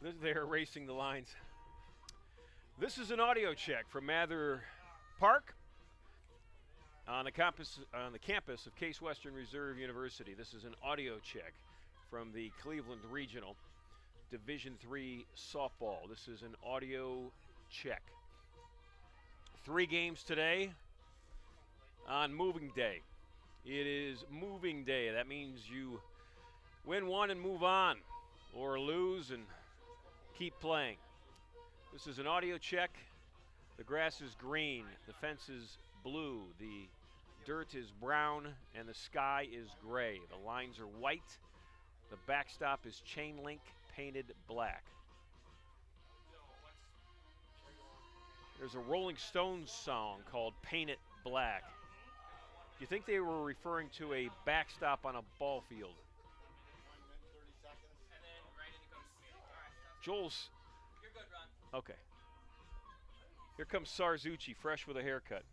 They're erasing the lines. This is an audio check from Mather Park on the campus of Case Western Reserve University. This is an audio check from the Cleveland Regional Division III softball. This is an audio check. 3 games today on moving day. It is moving day. That means you win one and move on, or lose and keep playing. This is an audio check. The grass is green, the fence is blue, the dirt is brown, and the sky is gray. The lines are white. The backstop is chain link painted black. There's a Rolling Stones song called Paint It Black. Do you think they were referring to a backstop on a ball field? Joel's. You're good, Ron. Okay. Here comes Sarzucci, fresh with a haircut.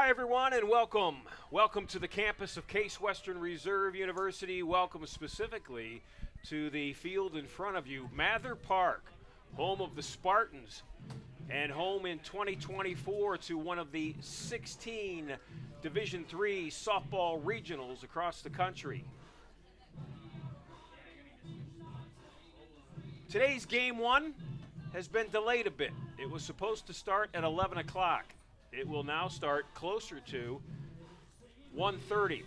Hi, everyone, and welcome. Welcome to the campus of Case Western Reserve University. Welcome specifically to the field in front of you, Mather Park, home of the Spartans, and home in 2024 to one of the 16 Division III softball regionals across the country. Today's game one has been delayed a bit. It was supposed to start at 11 o'clock. It will now start closer to 1:30.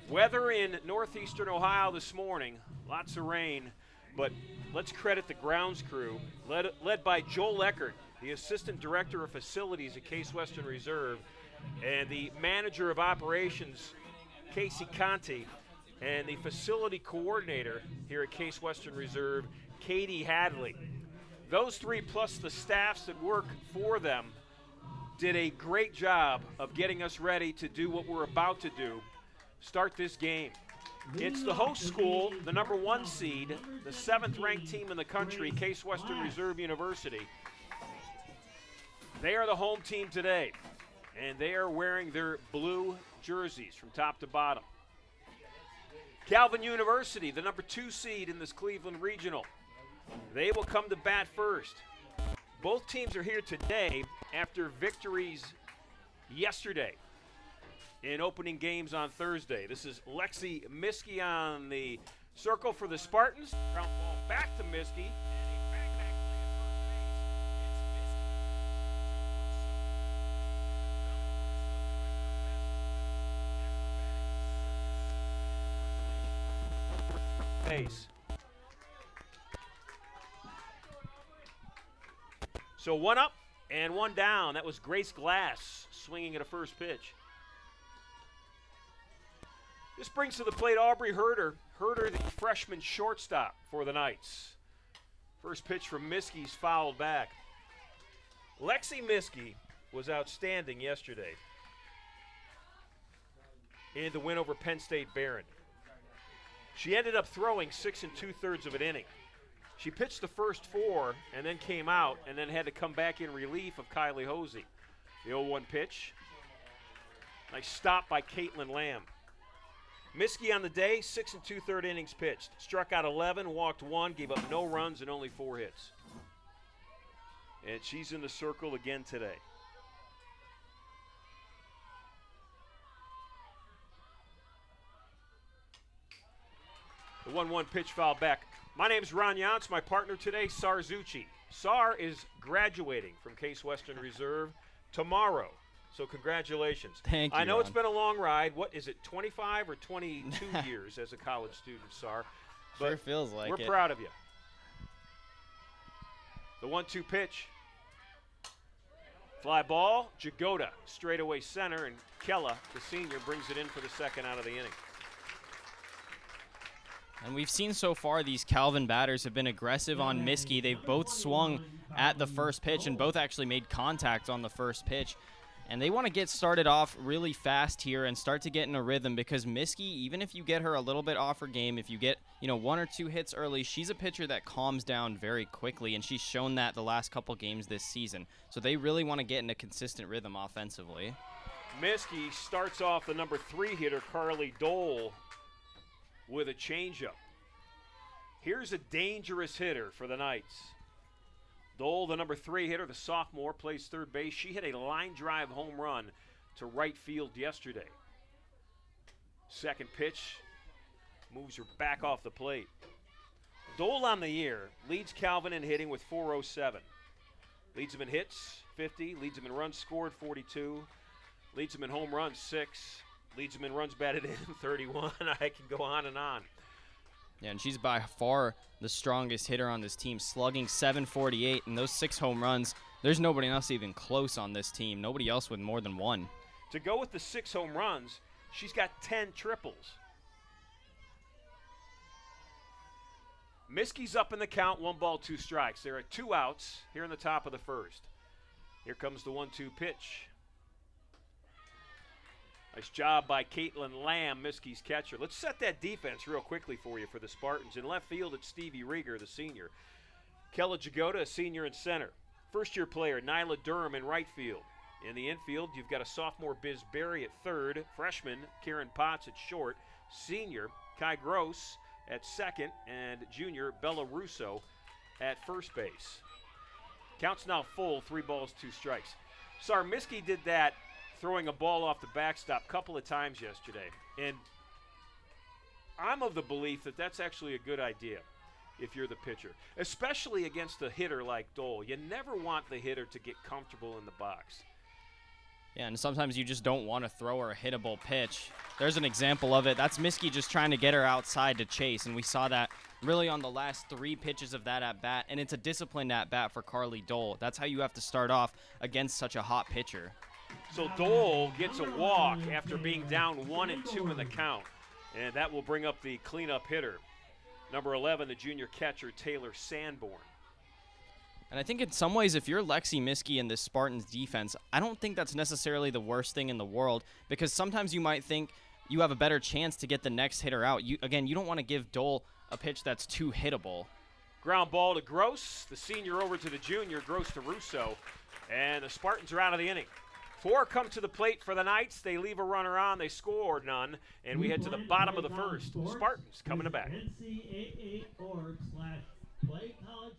Weather in northeastern Ohio this morning, lots of rain, but let's credit the grounds crew, led by Joel Eckert, the Assistant Director of Facilities at Case Western Reserve, and the Manager of Operations, Casey Conti, and the Facility Coordinator here at Case Western Reserve, Katie Hadley. Those three, plus the staffs that work for them, did a great job of getting us ready to do what we're about to do, start this game. It's the host school, the number 1 seed, the 7th ranked team in the country, Case Western Reserve University. They are the home team today, and they are wearing their blue jerseys from top to bottom. Calvin University, the number 2 seed in this Cleveland Regional. They will come to bat first. Both teams are here today after victories yesterday in opening games on Thursday. This is Lexi Miskey on the circle for the Spartans. Ground ball back to Miskey. Base. So 1 up and 1 down. That was Grace Glass swinging at a first pitch. This brings to the plate Aubrey Herder. Herder, the freshman shortstop for the Knights. First pitch from Miskey's fouled back. Lexi Miskey was outstanding yesterday in the win over Penn State Barron. She ended up throwing 6 2/3 of an inning. She pitched the first 4 and then came out and then had to come back in relief of Kylie Hosey. The 0-1 pitch. Nice stop by Caitlin Lamb. Miskey on the day, 6 2/3 innings pitched. Struck out 11, walked 1, gave up no runs and only 4 hits. And she's in the circle again today. The 1-1 pitch foul back. My name is Ron Yance. My partner today, Sar Zucci. Sar is graduating from Case Western Reserve tomorrow. So congratulations. Thank you, I know Ron. It's been a long ride. What is it, 25 or 22 years as a college student, Sar? But sure feels like we're it. proud of you. The 1-2 pitch. Fly ball, Jagoda, straightaway center, and Kella, the senior, brings it in for the second out of the inning. And we've seen so far these Calvin batters have been aggressive on Miskey. They've both swung at the first pitch and both actually made contact on the first pitch. And they want to get started off really fast here and start to get in a rhythm because Miskey, even if you get her a little bit off her game, if you get, 1 or 2 hits early, she's a pitcher that calms down very quickly, and she's shown that the last couple games this season. So they really want to get in a consistent rhythm offensively. Miskey starts off the number 3 hitter, Carly Dole, with a changeup. Here's a dangerous hitter for the Knights. Dole, the number 3 hitter, the sophomore, plays third base. She hit a line drive home run to right field yesterday. Second pitch moves her back off the plate. Dole on the year leads Calvin in hitting with 407. Leads him in hits, 50. Leads him in runs scored, 42. Leads him in home runs, 6. Leads him in runs batted in, 31. I can go on and on. Yeah, and she's by far the strongest hitter on this team, slugging .748, and those 6 home runs, there's nobody else even close on this team. Nobody else with more than 1. To go with the 6 home runs, she's got 10 triples. Miskey's up in the count, 1 ball, 2 strikes. There are 2 outs here in the top of the first. Here comes the 1-2 pitch. Nice job by Caitlin Lamb, Miskey's catcher. Let's set that defense real quickly for you for the Spartans. In left field, it's Stevie Rieger, the senior. Kella Jagoda, a senior in center. First-year player, Nyla Durham in right field. In the infield, you've got a sophomore Biz Berry at third, freshman Karen Potts at short, senior Kai Gross at second, and junior Bella Russo at first base. Count's now full, 3 balls, 2 strikes. Sarmiski did that throwing a ball off the backstop a couple of times yesterday, and I'm of the belief that that's actually a good idea if you're the pitcher, especially against a hitter like Dole. You never want the hitter to get comfortable in the box. Yeah, and sometimes you just don't want to throw her a hittable pitch. There's an example of it. That's Miskey just trying to get her outside to chase, and we saw that really on the last 3 pitches of that at-bat, and it's a disciplined at-bat for Carly Dole. That's how you have to start off against such a hot pitcher. So Dole gets a walk after being down 1-2 in the count, and that will bring up the cleanup hitter, number 11, the junior catcher, Taylor Sanborn. And I think in some ways, if you're Lexi Miskey in this Spartans defense, I don't think that's necessarily the worst thing in the world, because sometimes you might think you have a better chance to get the next hitter out. You don't want to give Dole a pitch that's too hittable. Ground ball to Gross, the senior over to the junior, Gross to Russo, and the Spartans are out of the inning. 4 come to the plate for the Knights. They leave a runner on. They score none, and we head to the bottom of the first. Spartans coming to bat. NCAA.org/play college.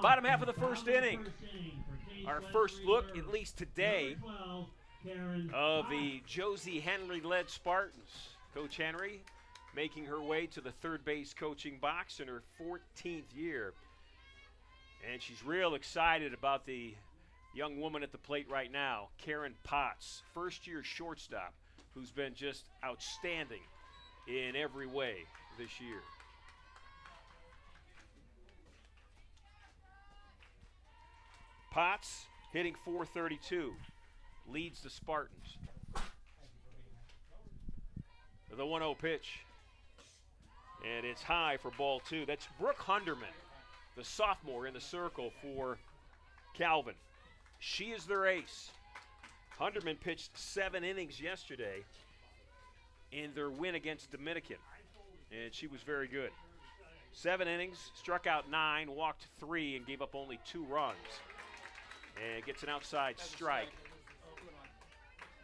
Bottom half of the first inning. Our first look, at least today, of the Josie Henry-led Spartans. Coach Henry making her way to the third base coaching box in her 14th year. And she's real excited about the young woman at the plate right now, Karen Potts, first-year shortstop, who's been just outstanding in every way this year. Potts hitting .432, leads the Spartans. The 1-0 pitch, and it's high for ball 2. That's Brooke Hunderman, the sophomore in the circle for Calvin. She is their ace. Hunderman pitched 7 innings yesterday in their win against Dominican, and she was very good. 7 innings, struck out 9, walked 3, and gave up only 2 runs. And gets an outside strike.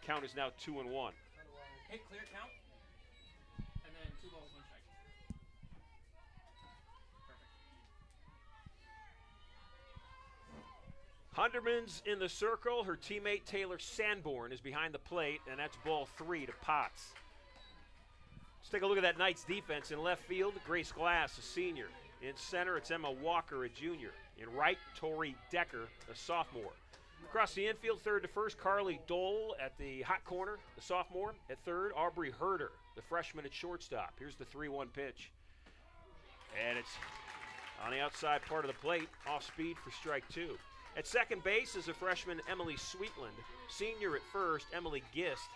Count is now 2-1. Hit clear count, and then 2 balls, 1 strike. Perfect. Hunderman's in the circle. Her teammate Taylor Sanborn is behind the plate, and that's ball 3 to Potts. Let's take a look at that Knights defense. In left field, Grace Glass, a senior. In center, it's Emma Walker, a junior. In right, Tori Decker, a sophomore. Across the infield, third to first, Carly Dole at the hot corner, the sophomore. At third, Aubrey Herder, the freshman at shortstop. Here's the 3-1 pitch. And it's on the outside part of the plate, off speed for strike 2. At second base is a freshman, Emily Sweetland. Senior at first, Emily Gist.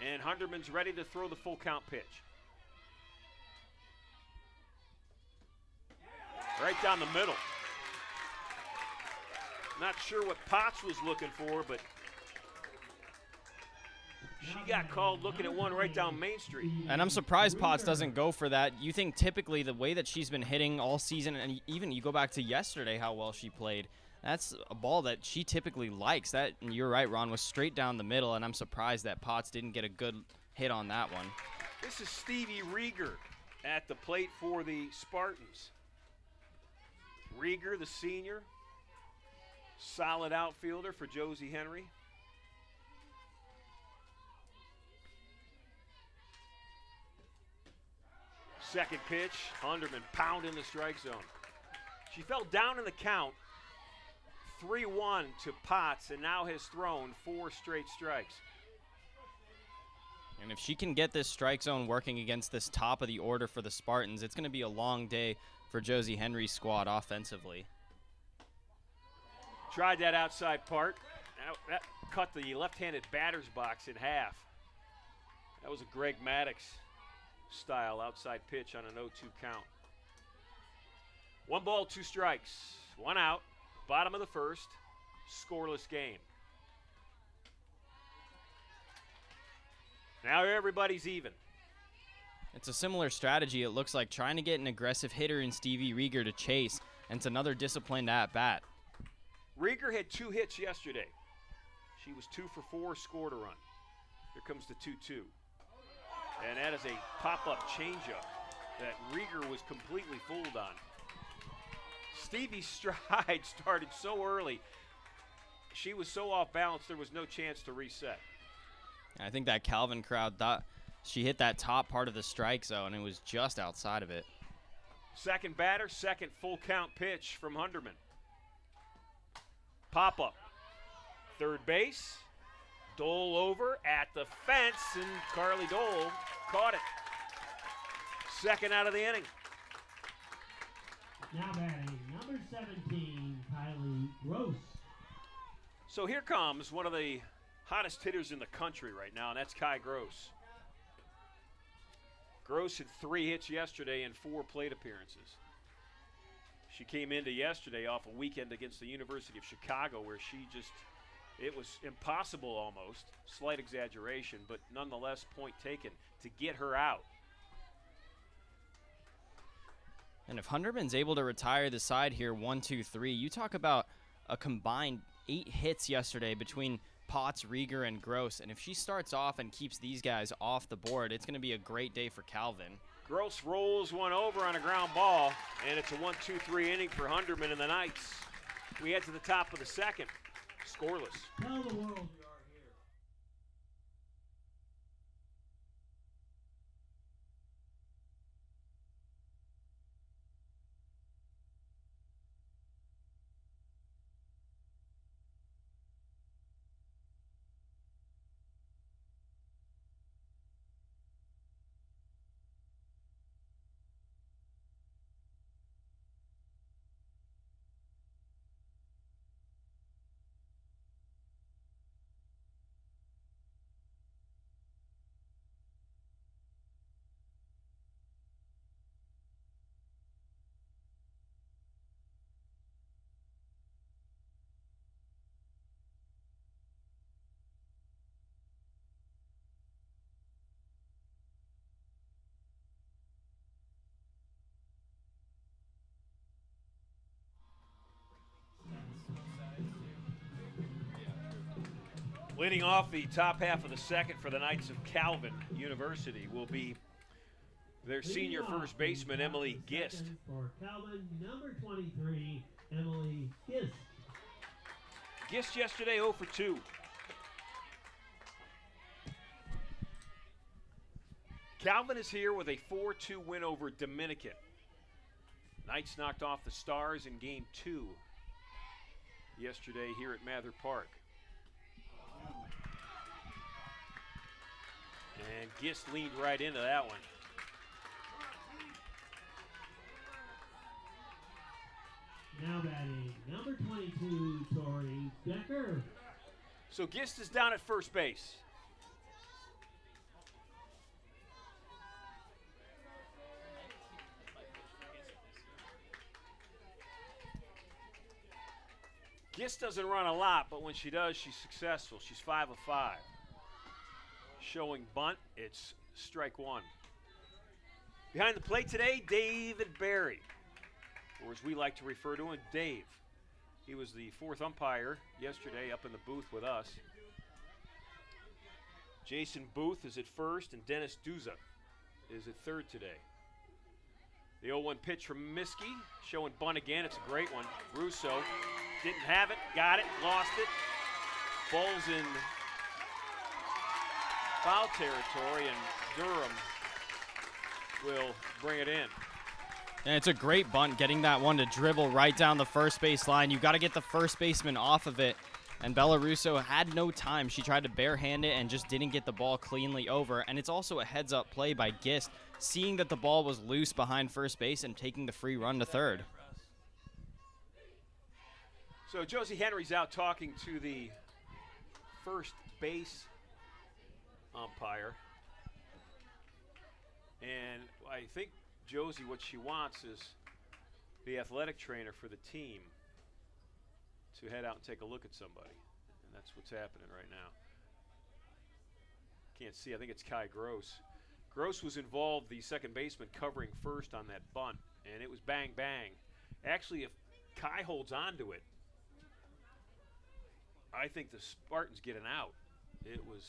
And Hunderman's ready to throw the full count pitch. Right down the middle. Not sure what Potts was looking for, but she got called looking at one right down Main Street. And I'm surprised Potts doesn't go for that. You think typically the way that she's been hitting all season, and even you go back to yesterday how well she played, That's a ball that she typically likes. That, and you're right, Ron, was straight down the middle, and I'm surprised that Potts didn't get a good hit on that one. This is Stevie Rieger at the plate for the Spartans. Rieger, the senior, solid outfielder for Josie Henry. Second pitch, Hunderman pounding the strike zone. She fell down in the count, 3-1 to Potts, and now has thrown 4 straight strikes. And if she can get this strike zone working against this top of the order for the Spartans, it's going to be a long day for Josie Henry's squad offensively. Tried that outside part. That cut the left-handed batter's box in half. That was a Greg Maddox style outside pitch on an 0-2 count. 1 ball, 2 strikes, 1 out, bottom of the first, scoreless game. Now everybody's even. It's a similar strategy, it looks like, trying to get an aggressive hitter in Stevie Rieger to chase, and it's another disciplined at-bat. Rieger had 2 hits yesterday. She was 2 for 4, scored a run. Here comes the 2-2. And that is a pop-up changeup that Rieger was completely fooled on. Stevie's stride started so early. She was so off balance, there was no chance to reset. I think that Calvin crowd thought she hit that top part of the strike zone and it was just outside of it. Second batter, second full count pitch from Hunderman. Pop-up. Third base. Dole over at the fence, and Carly Dole caught it. Second out of the inning. Now batting, number 17, Kylie Gross. So here comes one of the hottest hitters in the country right now, and that's Kai Gross. Gross had 3 hits yesterday and 4 plate appearances. She came into yesterday off a weekend against the University of Chicago where it was impossible almost, slight exaggeration, but nonetheless point taken to get her out. And if Hunderman's able to retire the side here 1-2-3, you talk about a combined 8 hits yesterday between Potts, Rieger, and Gross. And if she starts off and keeps these guys off the board, it's going to be a great day for Calvin. Gross rolls one over on a ground ball, and it's a 1-2-3 inning for Hunderman and the Knights. We head to the top of the second. Scoreless. Tell the world we are here. Leading off the top half of the second for the Knights of Calvin University will be their senior first baseman, Emily Gist. For Calvin, number 23, Emily Gist. Gist yesterday 0 for 2. Calvin is here with a 4-2 win over Dominican. Knights knocked off the Stars in Game 2 yesterday here at Mather Park. And Gist leaned right into that one. Now batting, number 22, Tori Decker. So Gist is down at first base. Gist doesn't run a lot, but when she does, she's successful. She's 5 of 5. Showing bunt, it's strike 1. Behind the plate today, David Barry, or as we like to refer to him, Dave. He was the fourth umpire yesterday up in the booth with us. Jason Booth is at first, and Dennis Duza is at third today. The 0-1 pitch from Miskey, showing bunt again. It's a great one. Russo didn't have it, got it, lost it. Ball's in foul territory, and Durham will bring it in. And it's a great bunt, getting that one to dribble right down the first base line. You've got to get the first baseman off of it. And Bella Russo had no time. She tried to barehand it and just didn't get the ball cleanly over. And it's also a heads-up play by Gist, seeing that the ball was loose behind first base and taking the free run to third. So Josie Henry's out talking to the first base umpire. And I think Josie, what she wants is the athletic trainer for the team to head out and take a look at somebody. And that's what's happening right now. Can't see, I think it's Kai Gross. Gross was involved, the second baseman, covering first on that bunt, and it was bang, bang. Actually, if Kai holds on to it, I think the Spartans get an out. It was...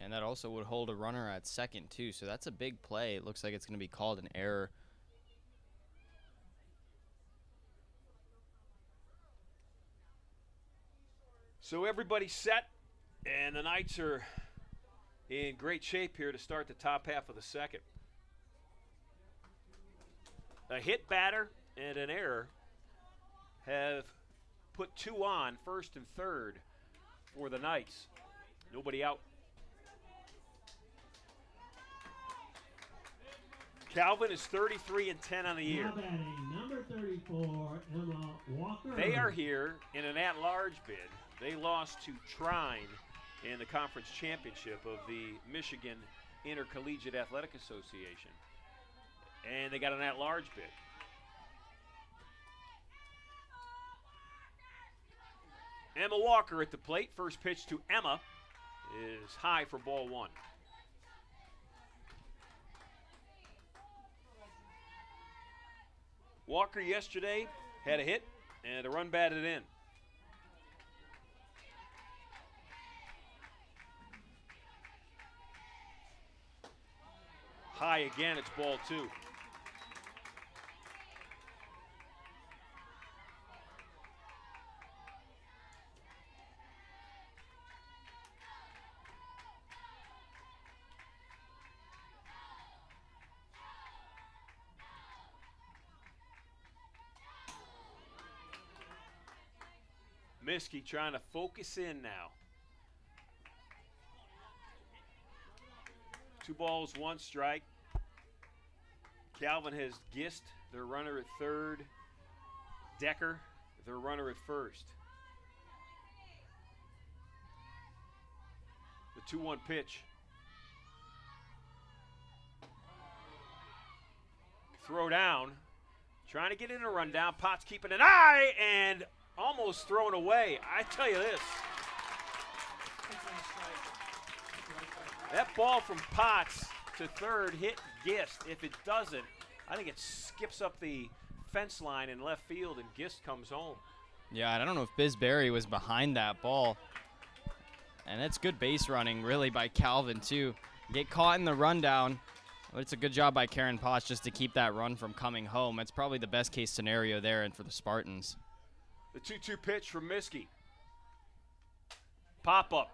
And that also would hold a runner at second, too. So that's a big play. It looks like it's going to be called an error. So everybody's set, and the Knights are in great shape here to start the top half of the second. A hit batter and an error have put two on, first and third, for the Knights. Nobody out. Calvin is 33-10 on the year. Now batting, number 34, Emma Walker. They are here in an at-large bid. They lost to Trine in the conference championship of the Michigan Intercollegiate Athletic Association. And they got an at-large bid. Emma Walker at the plate. First pitch to Emma is high for ball one. Walker yesterday had a hit and a run batted in. High again, it's ball two. Miskey trying to focus in now. 2 balls, 1 strike. Calvin has Gist, their runner at third. Decker, their runner at first. The 2-1 pitch. Throw down. Trying to get in a rundown. Potts keeping an eye and almost thrown away. I tell you this. That ball from Potts to third hit Gist. If it doesn't, I think it skips up the fence line in left field and Gist comes home. Yeah, I don't know if Bisberry was behind that ball. And that's good base running, really, by Calvin, too. Get caught in the rundown. But it's a good job by Karen Potts just to keep that run from coming home. That's probably the best case scenario there and for the Spartans. The 2-2 pitch from Miskey. Pop-up.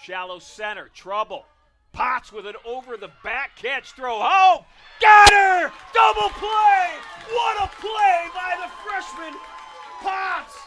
Shallow center. Trouble. Potts with an over-the-back catch. Throw home. Got her! Double play! What a play by the freshman, Potts!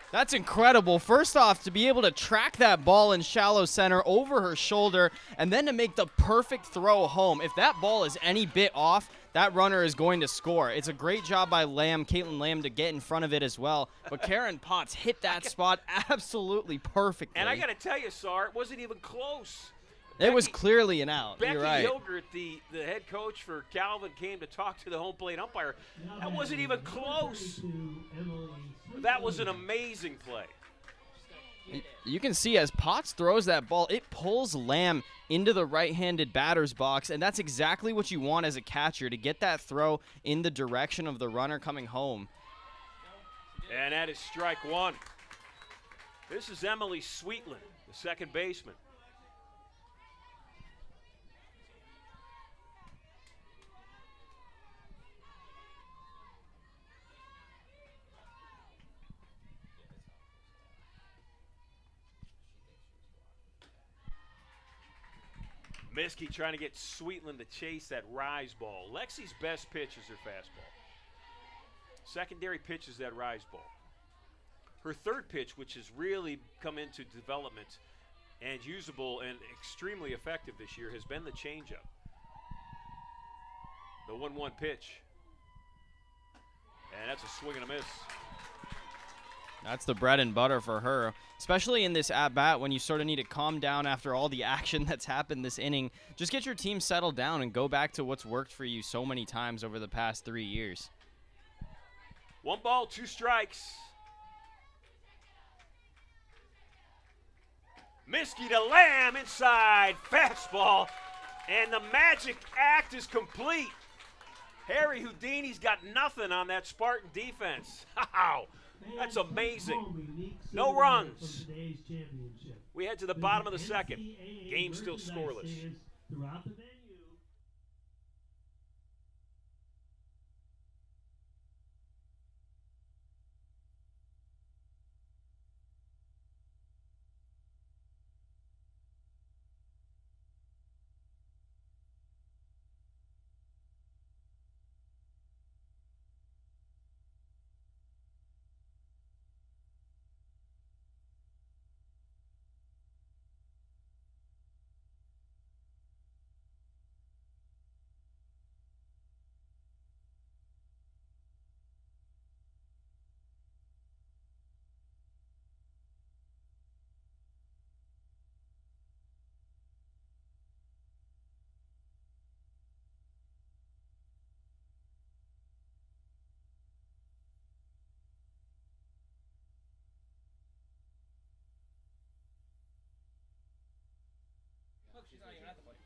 That's incredible. First off, to be able to track that ball in shallow center over her shoulder and then to make the perfect throw home. If that ball is any bit off, that runner is going to score. It's a great job by Caitlin Lamb, to get in front of it as well. But Karen Potts hit that spot absolutely perfectly. And I got to tell you, Sar, it wasn't even close. It was clearly an out. Becky You're right. Hilgert, the head coach for Calvin, came to talk to the home plate umpire. That wasn't even close. That was an amazing play. You can see as Potts throws that ball, it pulls Lamb into the right-handed batter's box, and that's exactly what you want as a catcher, to get that throw in the direction of the runner coming home. And that is strike one. This is Emily Sweetland, the second baseman. Miskey trying to get Sweetland to chase that rise ball. Lexi's best pitch is her fastball. Secondary pitch is that rise ball. Her third pitch, which has really come into development and usable and extremely effective this year, has been the changeup. The 1-1 pitch. And that's a swing and a miss. That's the bread and butter for her, especially in this at-bat when you sort of need to calm down after all the action that's happened this inning. Just get your team settled down and go back to what's worked for you so many times over the past 3 years. 1 ball, 2 strikes. Miskey to Lamb inside, fastball, and the magic act is complete. Harry Houdini's got nothing on that Spartan defense. Wow, that's amazing. No runs. We head to the bottom of the second. Game still scoreless. Throughout the venue.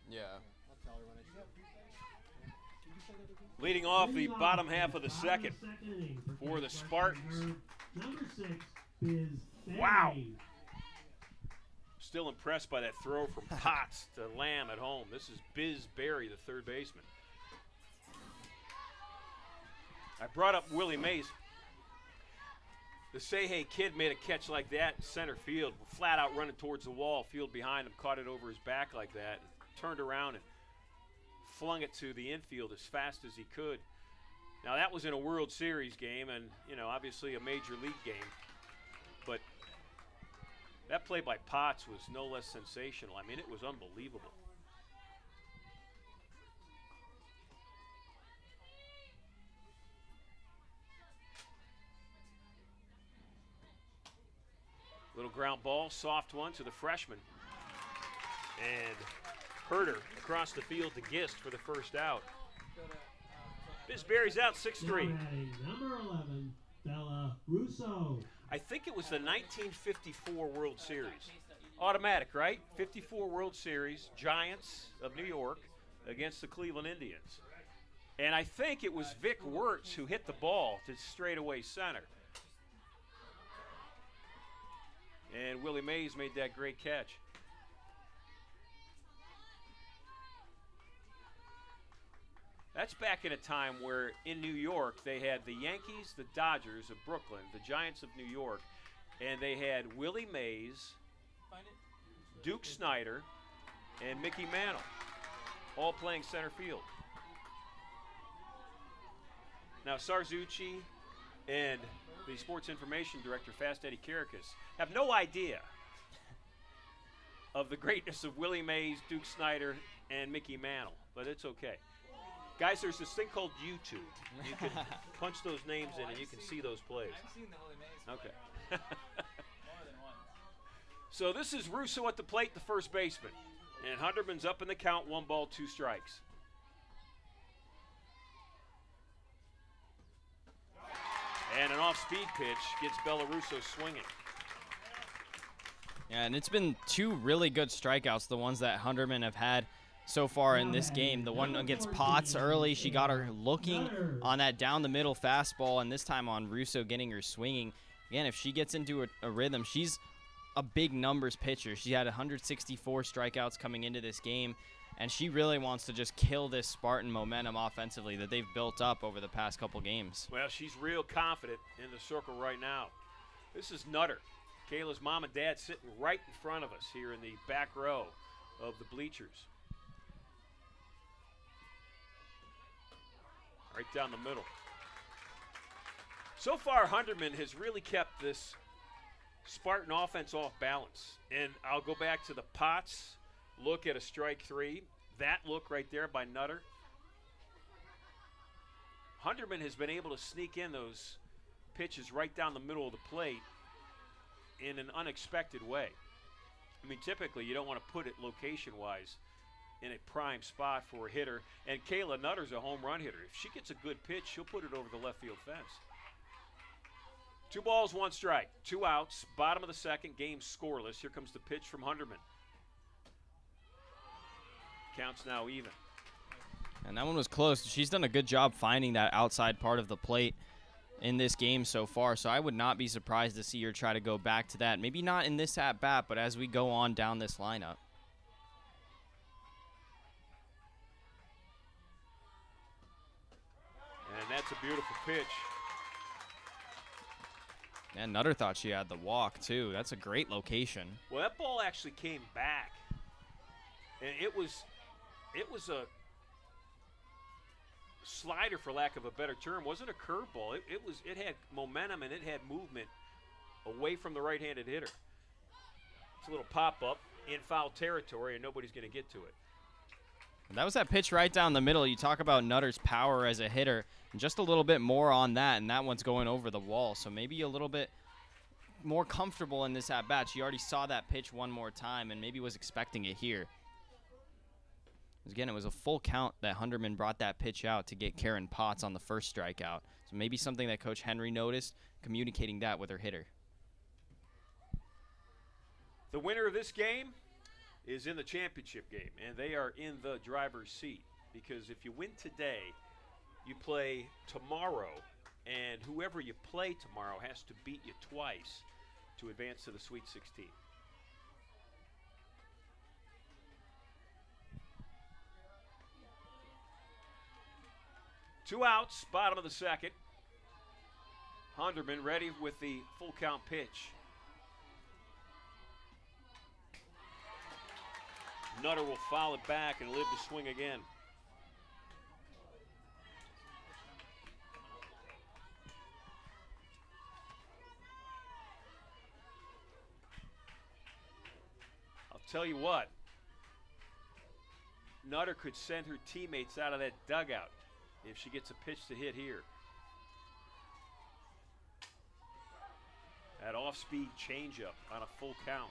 Yeah. Leading off the bottom half of the second for the Spartans. Number 6 is Wow. Still impressed by that throw from Potts to Lamb at home. This is Biz Berry, the third baseman. I brought up Willie Mays. The Say-Hey kid made a catch like that in center field, flat out running towards the wall, field behind him, caught it over his back like that, turned around and flung it to the infield as fast as he could. Now that was in a World Series game and, you know, obviously a major league game. But that play by Potts was no less sensational. I mean, it was unbelievable. Little ground ball, soft one to the freshman. And Herder across the field to Gist for the first out. Bisberry's out 6-3. Number 11, Bella Russo. I think it was the 1954 World Series. Automatic, right? 54 World Series, Giants of New York against the Cleveland Indians. And I think it was Vic Wirtz who hit the ball to straightaway center. And Willie Mays made that great catch. That's back in a time where in New York they had the Yankees, the Dodgers of Brooklyn, the Giants of New York, and they had Willie Mays, Duke Snider, and Mickey Mantle all playing center field. Now Sarzucci and the sports information director, Fast Eddie Karakas, have no idea of the greatness of Willie Mays, Duke Snider, and Mickey Mantle, but it's okay. Guys, there's this thing called YouTube. You can punch those names in and you can see those plays. I've seen the Willie Mays play. Okay. More than once. So this is Russo at the plate, the first baseman. And Hunterman's up in the count, 1 ball, 2 strikes. And an off-speed pitch gets Bella Russo swinging. Yeah, and it's been 2 really good strikeouts, the ones that Hunderman have had so far in this game. The one against Potts early, she got her looking on that down the middle fastball, and this time on Russo getting her swinging. Again, if she gets into a rhythm, she's a big numbers pitcher. She had 164 strikeouts coming into this game, and she really wants to just kill this Spartan momentum offensively that they've built up over the past couple games. Well, she's real confident in the circle right now. This is Nutter. Kayla's mom and dad sitting right in front of us here in the back row of the bleachers. Right down the middle. So far, Hunderman has really kept this Spartan offense off balance. And I'll go back to the Potts look at a strike 3. That look right there by Nutter. Hunderman has been able to sneak in those pitches right down the middle of the plate in an unexpected way. I mean, typically you don't want to put it location-wise in a prime spot for a hitter. And Kayla Nutter's a home run hitter. If she gets a good pitch, she'll put it over the left field fence. 2 balls, 1 strike. 2 outs, bottom of the second, game scoreless. Here comes the pitch from Hunderman. Counts now even. And that one was close. She's done a good job finding that outside part of the plate in this game so far, so I would not be surprised to see her try to go back to that. Maybe not in this at-bat, but as we go on down this lineup. And that's a beautiful pitch. And Nutter thought she had the walk, too. That's a great location. Well, that ball actually came back. And it was a slider, for lack of a better term. Wasn't a curveball. It had momentum and it had movement away from the right-handed hitter. It's a little pop-up in foul territory, and nobody's going to get to it. And that was that pitch right down the middle. You talk about Nutter's power as a hitter, and just a little bit more on that, and that one's going over the wall. So maybe a little bit more comfortable in this at-bat. She already saw that pitch one more time and maybe was expecting it here. Again, it was a full count that Hunderman brought that pitch out to get Karen Potts on the first strikeout. So maybe something that Coach Henry noticed, communicating that with her hitter. The winner of this game is in the championship game, and they are in the driver's seat. Because if you win today, you play tomorrow, and whoever you play tomorrow has to beat you twice to advance to the Sweet 16. Two outs, bottom of the second. Hunderman ready with the full count pitch. Nutter will foul it back and live to swing again. I'll tell you what, Nutter could send her teammates out of that dugout if she gets a pitch to hit here. That off-speed changeup on a full count.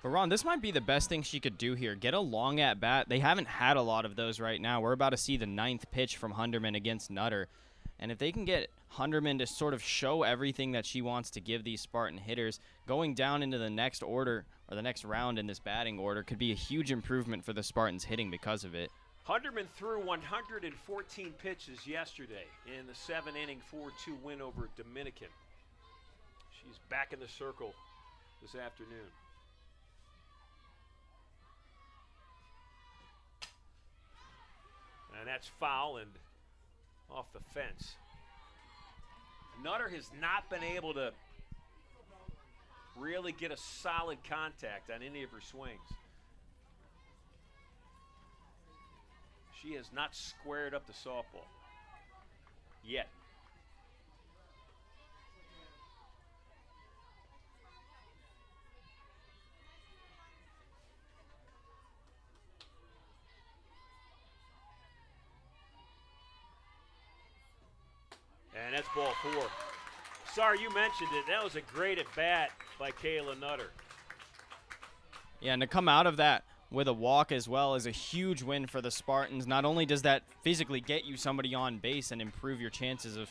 But Ron, this might be the best thing she could do here. Get a long at-bat. They haven't had a lot of those right now. We're about to see the 9th pitch from Hunderman against Nutter. And if they can get Hunderman to sort of show everything that she wants to give these Spartan hitters, going down into the next order or the next round in this batting order could be a huge improvement for the Spartans hitting because of it. Hunderman threw 114 pitches yesterday in the 7-inning 4-2 win over Dominican. She's back in the circle this afternoon. And that's foul and off the fence. Nutter has not been able to really get a solid contact on any of her swings. She has not squared up the softball yet. And that's ball 4. Sorry you mentioned it. That was a great at-bat by Kayla Nutter. Yeah, and to come out of that with a walk as well is a huge win for the Spartans. Not only does that physically get you somebody on base and improve your chances of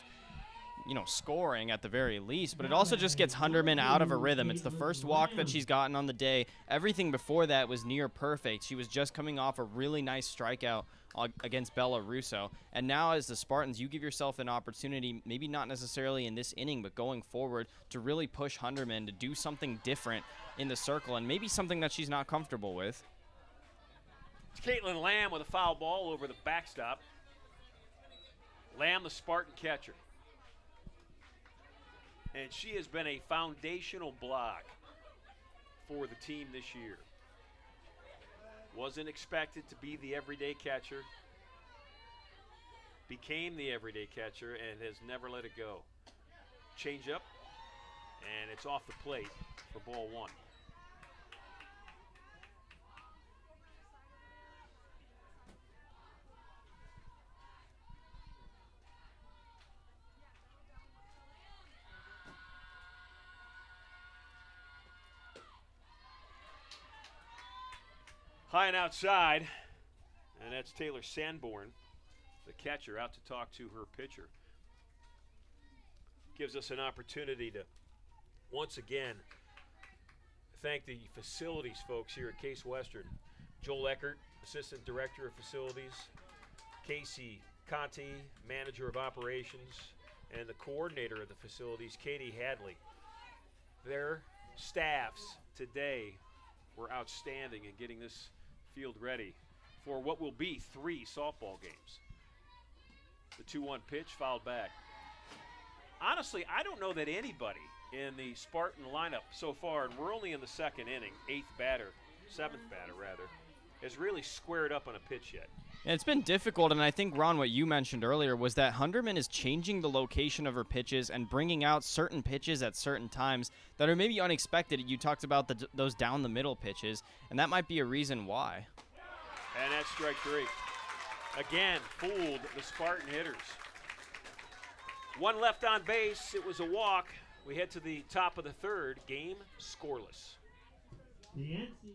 scoring at the very least, but it also just gets Hunderman out of a rhythm. It's the first walk that she's gotten on the day. Everything before that was near perfect. She was just coming off a really nice strikeout against Bella Russo. And now as the Spartans, you give yourself an opportunity, maybe not necessarily in this inning, but going forward, to really push Hunderman to do something different in the circle and maybe something that she's not comfortable with. It's Caitlin Lamb with a foul ball over the backstop. Lamb, the Spartan catcher. And she has been a foundational block for the team this year. Wasn't expected to be the everyday catcher. Became the everyday catcher and has never let it go. Change up, and it's off the plate for ball one. High and outside, and that's Taylor Sanborn, the catcher, out to talk to her pitcher. Gives us an opportunity to, once again, thank the facilities folks here at Case Western. Joel Eckert, Assistant Director of Facilities, Casey Conti, Manager of Operations, and the coordinator of the facilities, Katie Hadley. Their staffs today were outstanding in getting this field ready for what will be 3 softball games. The 2-1 pitch fouled back. Honestly, I don't know that anybody in the Spartan lineup so far, and we're only in the second inning, 7th batter rather, has really squared up on a pitch yet. Yeah, it's been difficult, and I think, Ron, what you mentioned earlier was that Hunderman is changing the location of her pitches and bringing out certain pitches at certain times that are maybe unexpected. You talked about those down-the-middle pitches, and that might be a reason why. And that's strike 3. Again, fooled the Spartan hitters. 1 left on base. It was a walk. We head to the top of the 3rd. Game scoreless. The NCAA.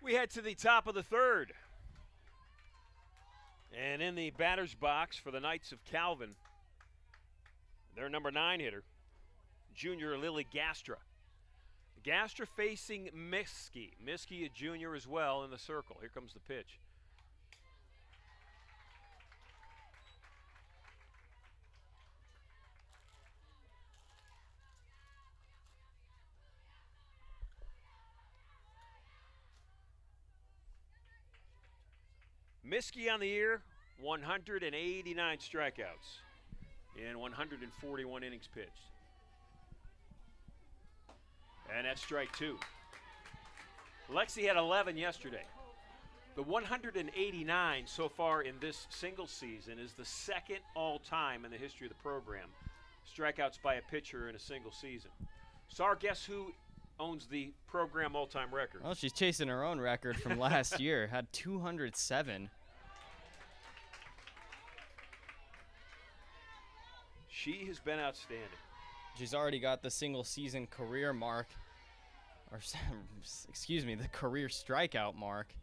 We head to the top of the 3rd. And in the batter's box for the Knights of Calvin, their number 9 hitter, junior Lily Gastra. Gastra facing Miskey. Miskey, a junior as well, in the circle. Here comes the pitch. Miskey on the year, 189 strikeouts in 141 innings pitched. And that's strike 2. Lexi had 11 yesterday. The 189 so far in this single season is the 2nd all-time in the history of the program. Strikeouts by a pitcher in a single season. Sar, guess who owns the program all-time record? Well, she's chasing her own record from last year. Had 207. She has been outstanding. She's already got the single-season career mark, or excuse me, the career strikeout mark,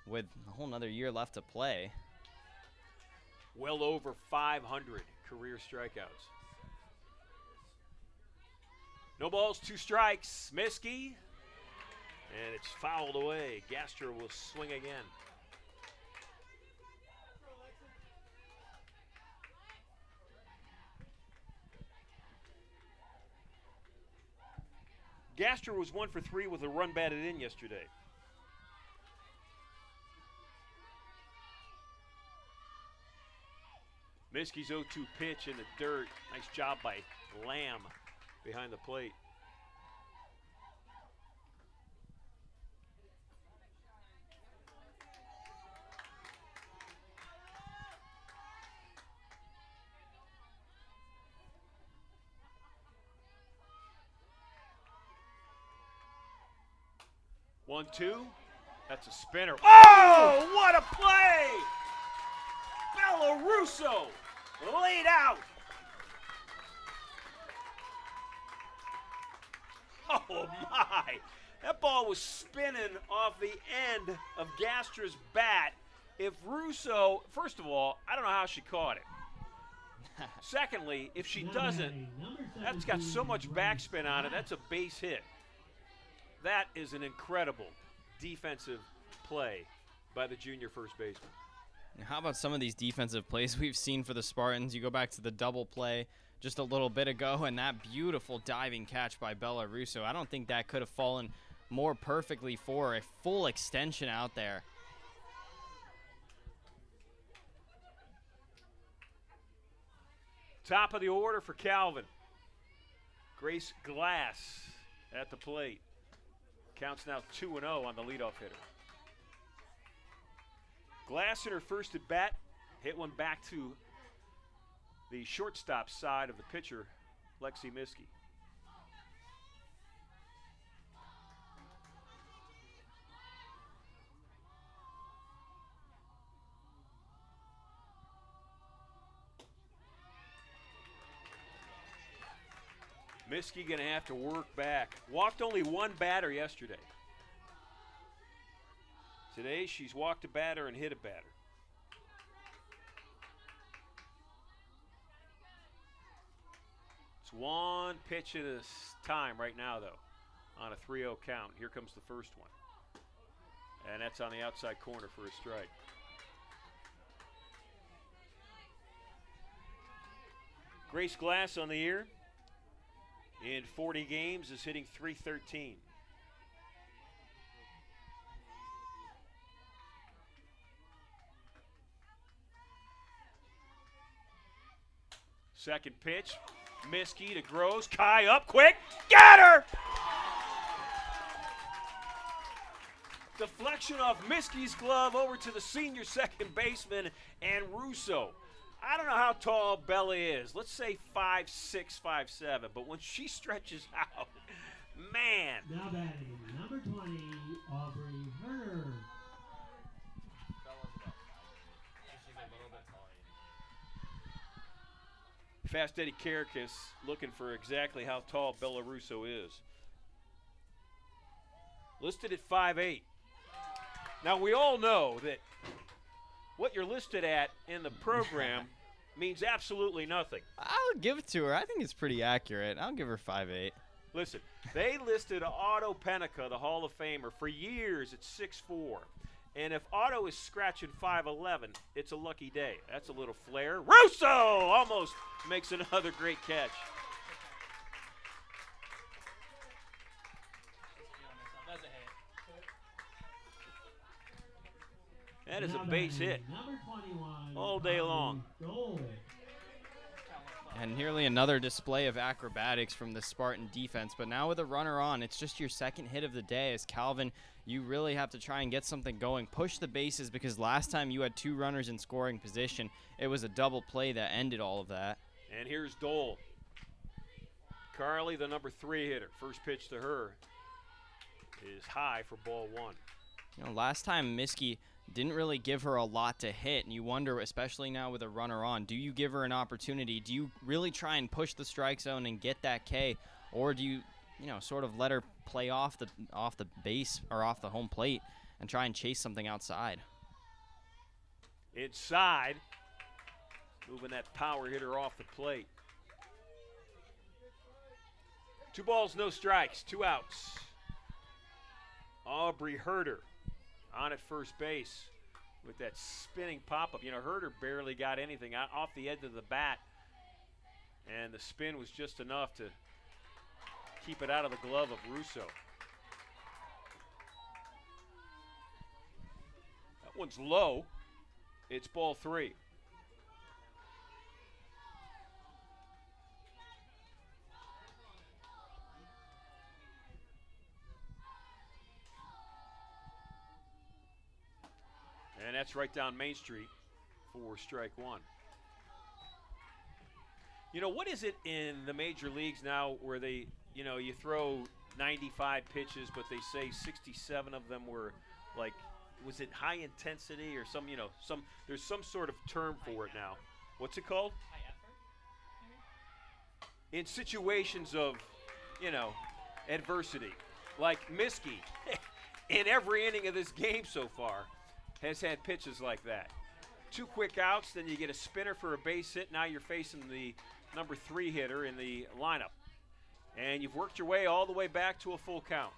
with a whole nother year left to play. Well over 500 career strikeouts. No balls, 2 strikes. Miskey. And it's fouled away. Gastor will swing again. Gastor was 1 for 3 with a run batted in yesterday. Miskey's 0-2 pitch in the dirt. Nice job by Lamb behind the plate. One, two. That's a spinner. Oh, what a play! Bella Russo laid out. Oh, my. That ball was spinning off the end of Gastra's bat. If Russo, first of all, I don't know how she caught it. Secondly, if she doesn't, that's got so much backspin on it, that's a base hit. That is an incredible defensive play by the junior first baseman. How about some of these defensive plays we've seen for the Spartans? You go back to the double play just a little bit ago, and that beautiful diving catch by Bella Russo. I don't think that could have fallen more perfectly for a full extension out there. Top of the order for Calvin. Grace Glass at the plate. Counts now 2-0 on the leadoff hitter. Glass in her first at bat, hit one back to the shortstop side of the pitcher, Lexi Miskey. Miskey gonna have to work back. Walked only 1 batter yesterday. Today she's walked a batter and hit a batter. It's 1 pitch at a time right now, though, on a 3-0 count. Here comes the first one. And that's on the outside corner for a strike. Grace Glass on the year. In 40 games is hitting .313. Second pitch, Miskey to Groves. Kai up quick, got her! Deflection off Miskey's glove over to the senior second baseman and Russo. I don't know how tall Bella is. Let's say 5'6", 5'7", but when she stretches out, man. Now batting, number 20, Aubrey Herner. Fast Eddie Karakis looking for exactly how tall Bella Russo is. Listed at 5'8". Now we all know that what you're listed at in the program means absolutely nothing. I'll give it to her. I think it's pretty accurate. I'll give her 5'8". Listen, they listed Otto Penica, the Hall of Famer, for years at 6'4". And if Otto is scratching 5'11", it's a lucky day. That's a little flare. Russo almost makes another great catch. That is a base hit all day long. And nearly another display of acrobatics from the Spartan defense. But now with a runner on, it's just your second hit of the day. As Calvin, you really have to try and get something going. Push the bases, because last time you had 2 runners in scoring position, it was a double play that ended all of that. And here's Dole. Carly, the number 3 hitter. First pitch to her is high for ball 1. You know, last time Miskey didn't really give her a lot to hit, and you wonder, especially now with a runner on, do you give her an opportunity? Do you really try and push the strike zone and get that K, or do you, sort of let her play off the base or off the home plate and try and chase something outside? Inside, moving that power hitter off the plate. 2 balls, no strikes, 2 outs. Aubrey Herder on at first base with that spinning pop-up. You know, Herder barely got anything off the edge of the bat, and the spin was just enough to keep it out of the glove of Russo. That one's low. It's ball 3. And that's right down Main Street for strike 1. You know, what is it in the major leagues now where they, you know, you throw 95 pitches, but they say 67 of them were like, was it high intensity or some, you know, there's some sort of term for it now. What's it called? High effort, maybe? In situations of, you know, adversity. Like Miskey, in every inning of this game so far, has had pitches like that. 2 quick outs, then you get a spinner for a base hit. Now you're facing the number 3 hitter in the lineup. And you've worked your way all the way back to a full count.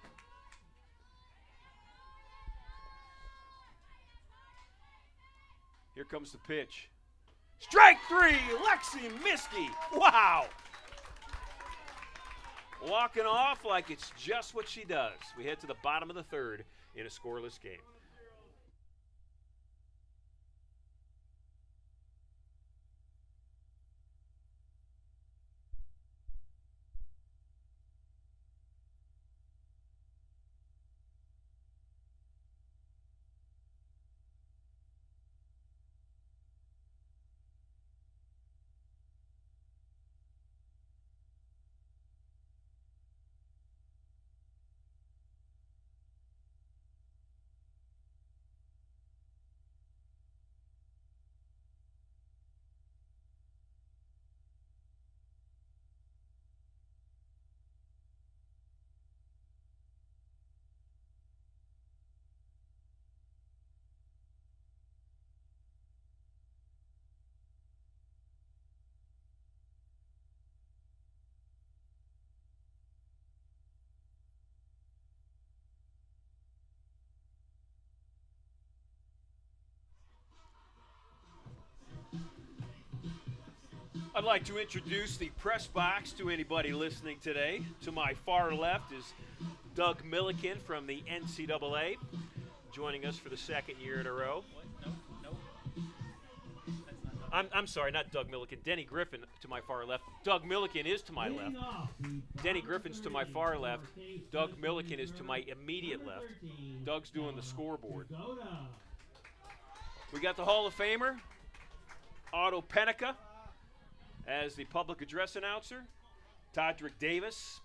Here comes the pitch. Strike 3, Lexi Miskey. Wow. Walking off like it's just what she does. We head to the bottom of the 3rd in a scoreless game. I'd like to introduce the press box to anybody listening today. To my far left is Doug Milliken from the NCAA, joining us for the 2nd year in a row. What? No. That's not I'm sorry, not Doug Milliken. Denny Griffin to my far left. Doug Milliken is to my left. Denny Griffin's to my far left. Doug Milliken is to my immediate left. Doug's doing the scoreboard. We got the Hall of Famer, Otto Penica, as the public address announcer. Todrick Davis,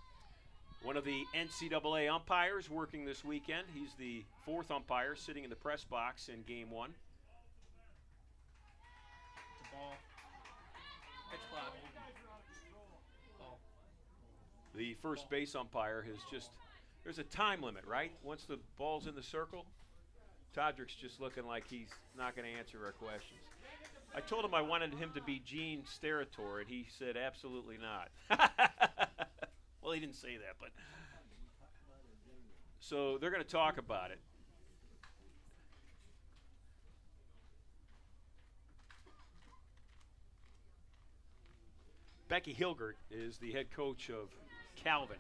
one of the NCAA umpires working this weekend. He's the 4th umpire sitting in the press box in Game 1. It's a ball. Pitch clock. Ball. The first base umpire has just, there's a time limit, right? Once the ball's in the circle, Todrick's just looking like he's not going to answer our questions. I told him I wanted him to be Gene Steratore, and he said absolutely not. Well, he didn't say that, but. So they're going to talk about it. Becky Hilgert is the head coach of Calvin.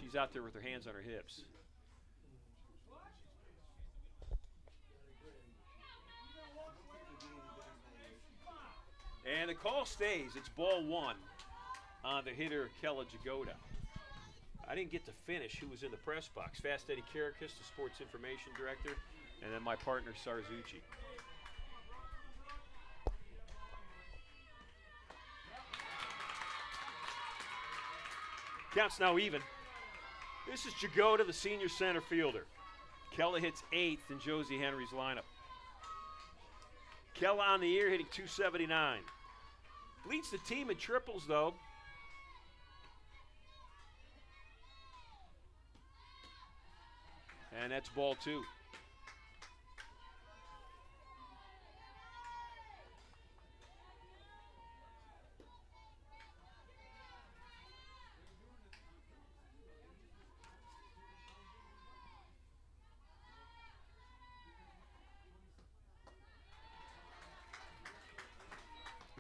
She's out there with her hands on her hips. And the call stays. It's ball 1 on the hitter, Kella Jagoda. I didn't get to finish who was in the press box. Fast Eddie Karakis, the sports information director, and then my partner, Sarzucci. Count's now even. This is Jagoda, the senior center fielder. Kella hits 8th in Josie Henry's lineup. Kella on the year hitting .279. Leads the team in triples, though. And that's ball 2.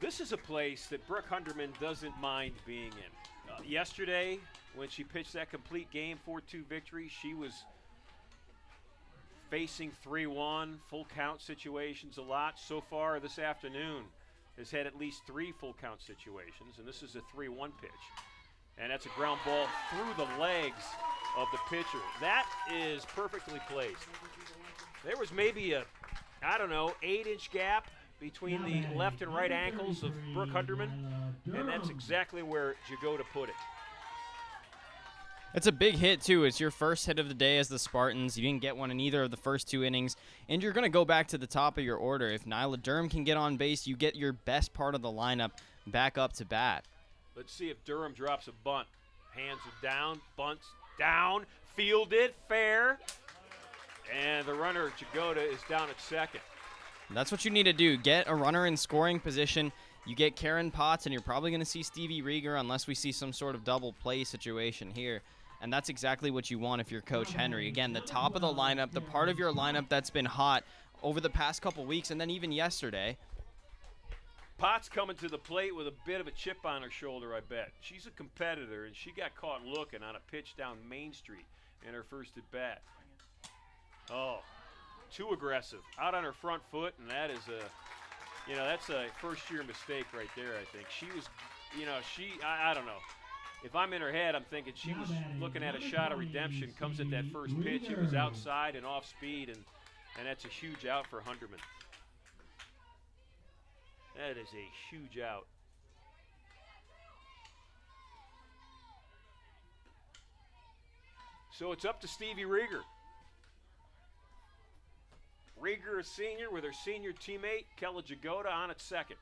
This is a place that Brooke Hunderman doesn't mind being in. Yesterday, when she pitched that complete game 4-2 victory, she was facing 3-1 full count situations a lot. So far this afternoon has had at least 3 full count situations, and this is a 3-1 pitch. And that's a ground ball through the legs of the pitcher. That is perfectly placed. There was maybe a, I don't know, 8-inch gap between the left and right ankles of Brooke Hunderman, and that's exactly where Jagoda put it. It's a big hit, too. It's your first hit of the day as the Spartans. You didn't get one in either of the first 2 innings, and you're going to go back to the top of your order. If Nyla Durham can get on base, you get your best part of the lineup back up to bat. Let's see if Durham drops a bunt. Hands are down, bunts down, fielded, fair, and the runner, Jagoda, is down at second. That's what you need to do. Get a runner in scoring position. You get Karen Potts, and you're probably going to see Stevie Rieger unless we see some sort of double play situation here. And that's exactly what you want if you're Coach Henry. Again, the top of the lineup, the part of your lineup that's been hot over the past couple weeks and then even yesterday. Potts coming to the plate with a bit of a chip on her shoulder, I bet. She's a competitor, and she got caught looking on a pitch down Main Street in her first at bat. Oh, too aggressive. Out on her front foot, and that is that's a first-year mistake right there, I think. She was, I don't know. If I'm in her head, I'm thinking she was looking at a shot of redemption, comes at that first pitch. It was outside and off speed, and that's a huge out for Hunderman. That is a huge out. So it's up to Stevie Rieger. Rieger, a senior, with her senior teammate, Kella Jagoda, on at second.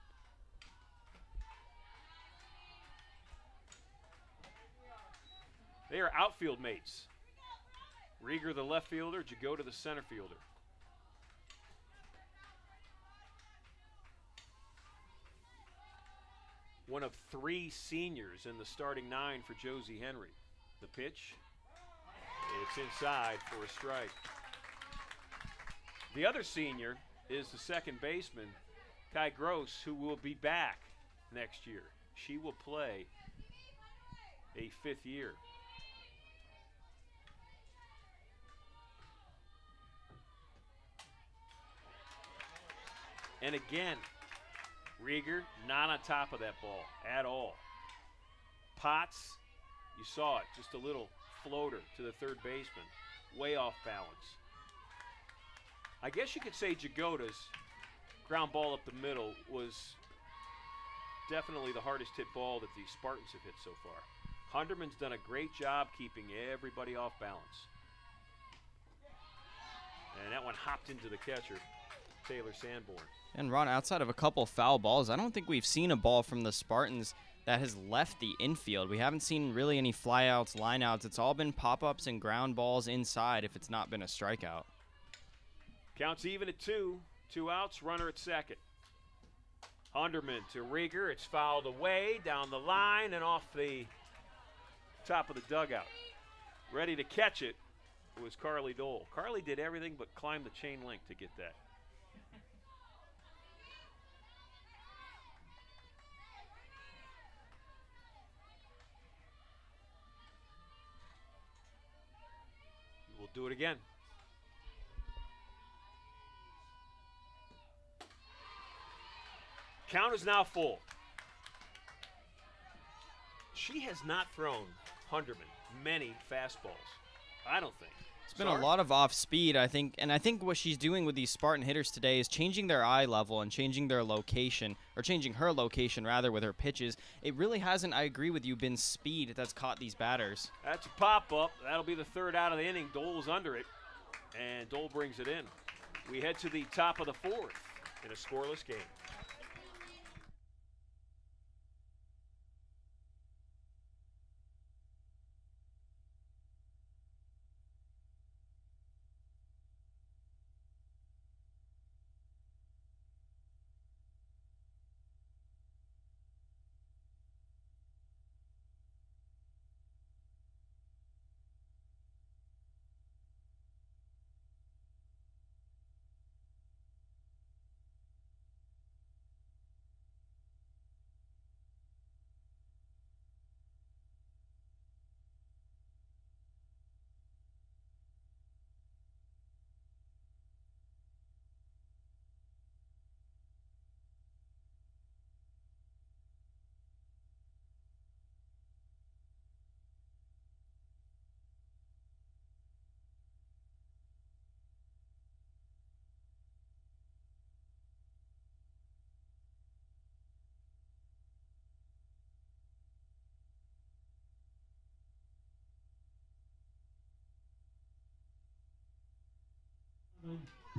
They are outfield mates. Rieger, the left fielder, Jagoda, the center fielder. One of 3 seniors in the starting 9 for Josie Henry. The pitch, it's inside for a strike. The other senior is the second baseman, Kai Gross, who will be back next year. She will play a 5th year. And again, Rieger not on top of that ball at all. Potts, you saw it, just a little floater to the third baseman, way off balance. I guess you could say Jagoda's ground ball up the middle was definitely the hardest hit ball that the Spartans have hit so far. Hunderman's done a great job keeping everybody off balance. And that one hopped into the catcher, Taylor Sanborn. And Ron, outside of a couple foul balls, I don't think we've seen a ball from the Spartans that has left the infield. We haven't seen really any flyouts, lineouts. It's all been pop-ups and ground balls inside if it's not been a strikeout. Counts even at 2. 2 outs, runner at second. Hunderman to Rieger. It's fouled away, down the line, and off the top of the dugout. Ready to catch it was Carly Dole. Carly did everything but climb the chain link to get that. We'll do it again. Count is now full. She has not thrown Hunderman many fastballs, I don't think. It's been a lot of off speed, I think, and I think what she's doing with these Spartan hitters today is changing their eye level and changing their location, or changing her location rather with her pitches. It really hasn't, I agree with you, been speed that's caught these batters. That's a pop-up. That'll be the 3rd out of the inning. Dole's under it, and Dole brings it in. We head to the top of the 4th in a scoreless game.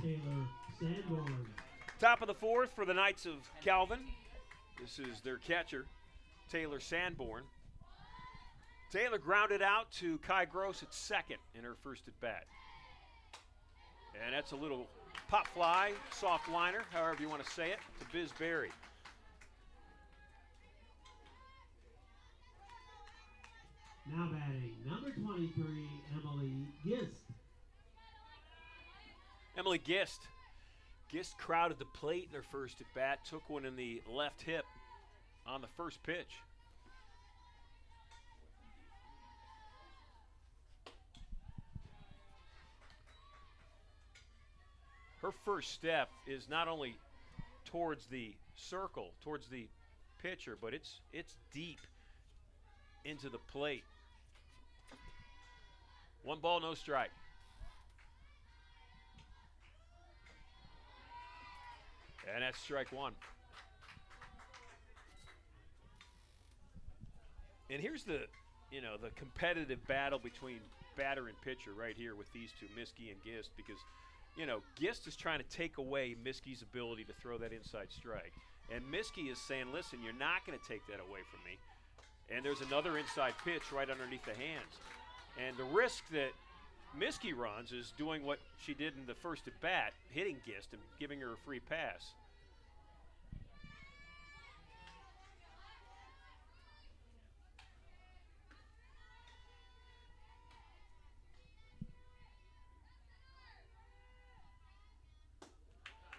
Taylor Sanborn. Top of the fourth for the Knights of Calvin. This is their catcher, Taylor Sanborn. Taylor grounded out to Kai Gross at second in her first at bat. And that's a little pop fly, soft liner, however you want to say it, to Biz Berry. Now batting, number 23, Emily Gist. Emily Gist. Gist crowded the plate in her first at bat, took one in the left hip on the first pitch. Her first step is not only towards the circle, towards the pitcher, but it's deep into the plate. 1 ball, no strike. And that's strike one. And here's the competitive battle between batter and pitcher right here with these two, Miskey and Gist, because, Gist is trying to take away Miskey's ability to throw that inside strike. And Miskey is saying, listen, you're not going to take that away from me. And there's another inside pitch right underneath the hands. And the risk that Miskey runs is doing what she did in the first at bat, hitting Gist and giving her a free pass.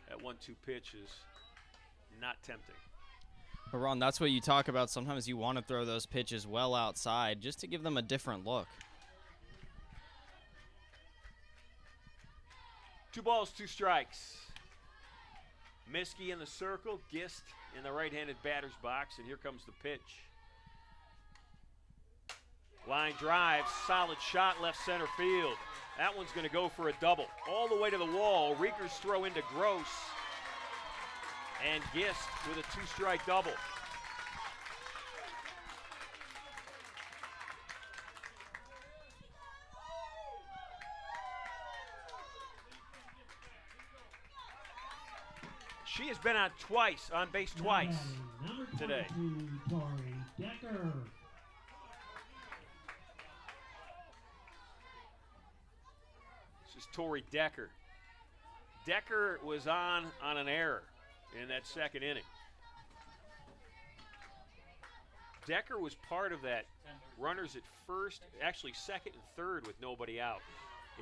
That 1-2 pitch is not tempting. But Ron, that's what you talk about. Sometimes you want to throw those pitches well outside just to give them a different look. 2 balls, 2 strikes. Miskey in the circle, Gist in the right-handed batter's box, and here comes the pitch. Line drive, solid shot, left center field. That one's going to go for a double. All the way to the wall, Reekers throw into Gross, and Gist with a 2-strike double. She has been on base twice today. Number 22, Tori Decker. This is Tori Decker. Decker was on an error in that second inning. Decker was part of that runners at first, actually second and third with nobody out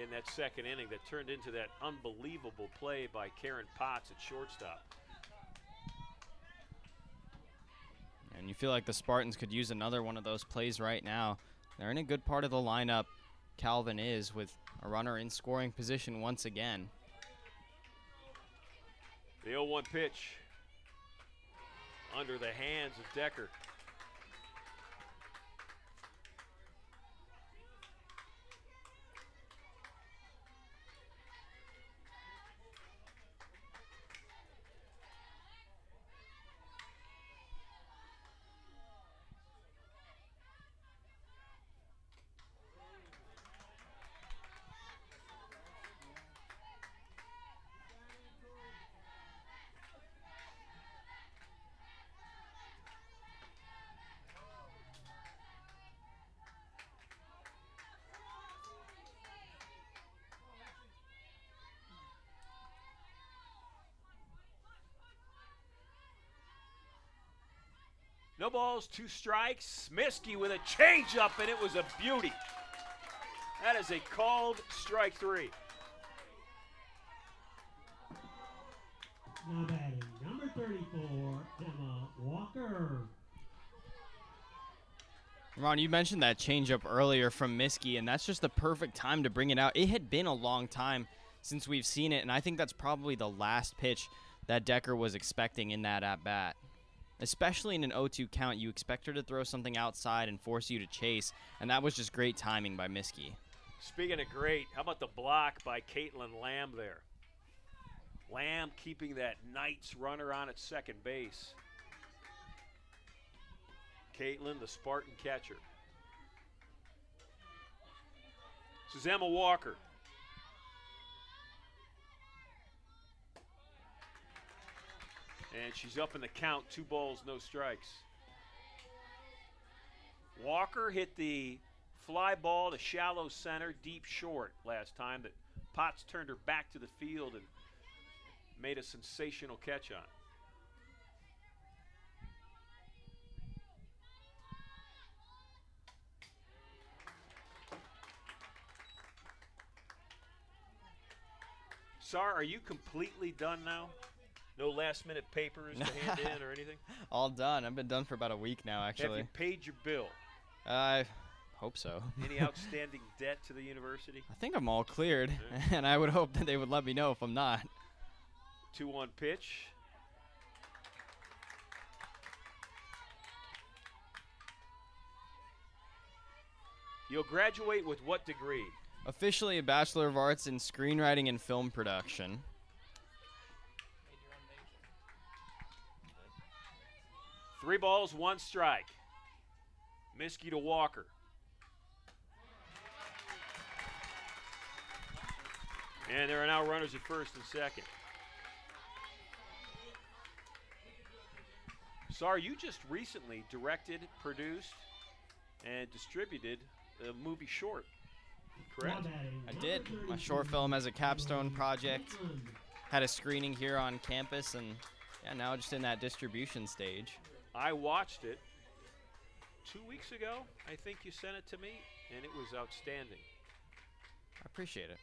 in that second inning that turned into that unbelievable play by Karen Potts at shortstop. And you feel like the Spartans could use another one of those plays right now. They're in a good part of the lineup, Calvin is, with a runner in scoring position once again. The 0-1 pitch under the hands of Decker. No balls, 2 strikes. Miskey with a changeup, and it was a beauty. That is a called strike 3. Now batting, number 34, Emma Walker. Ron, you mentioned that changeup earlier from Miskey, and that's just the perfect time to bring it out. It had been a long time since we've seen it, and I think that's probably the last pitch that Decker was expecting in that at-bat. Especially in an 0-2 count, you expect her to throw something outside and force you to chase, and that was just great timing by Miskey. Speaking of great, how about the block by Caitlin Lamb there? Lamb keeping that Knights runner on at second base. Caitlin, the Spartan catcher. This is Emma Walker. And she's up in the count, 2 balls, no strikes. Walker hit the fly ball to shallow center, deep short last time that Potts turned her back to the field and made a sensational catch on. Sar, are you completely done now? No last-minute papers to hand in or anything? All done. I've been done for about a week now, actually. Have you paid your bill? I hope so. Any outstanding debt to the university? I think I'm all cleared, Yeah. and I would hope that they would let me know if I'm not. 2-1 pitch. You'll graduate with what degree? Officially a Bachelor of Arts in Screenwriting and Film Production. Made your own major. 3 balls, 1 strike. Miskey to Walker. And there are now runners at first and second. Sar, you just recently directed, produced, and distributed a movie short, correct? I did. My short film as a capstone project. Had a screening here on campus, and yeah, now just in that distribution stage. I watched it 2 weeks ago. I think you sent it to me, and it was outstanding. I appreciate it.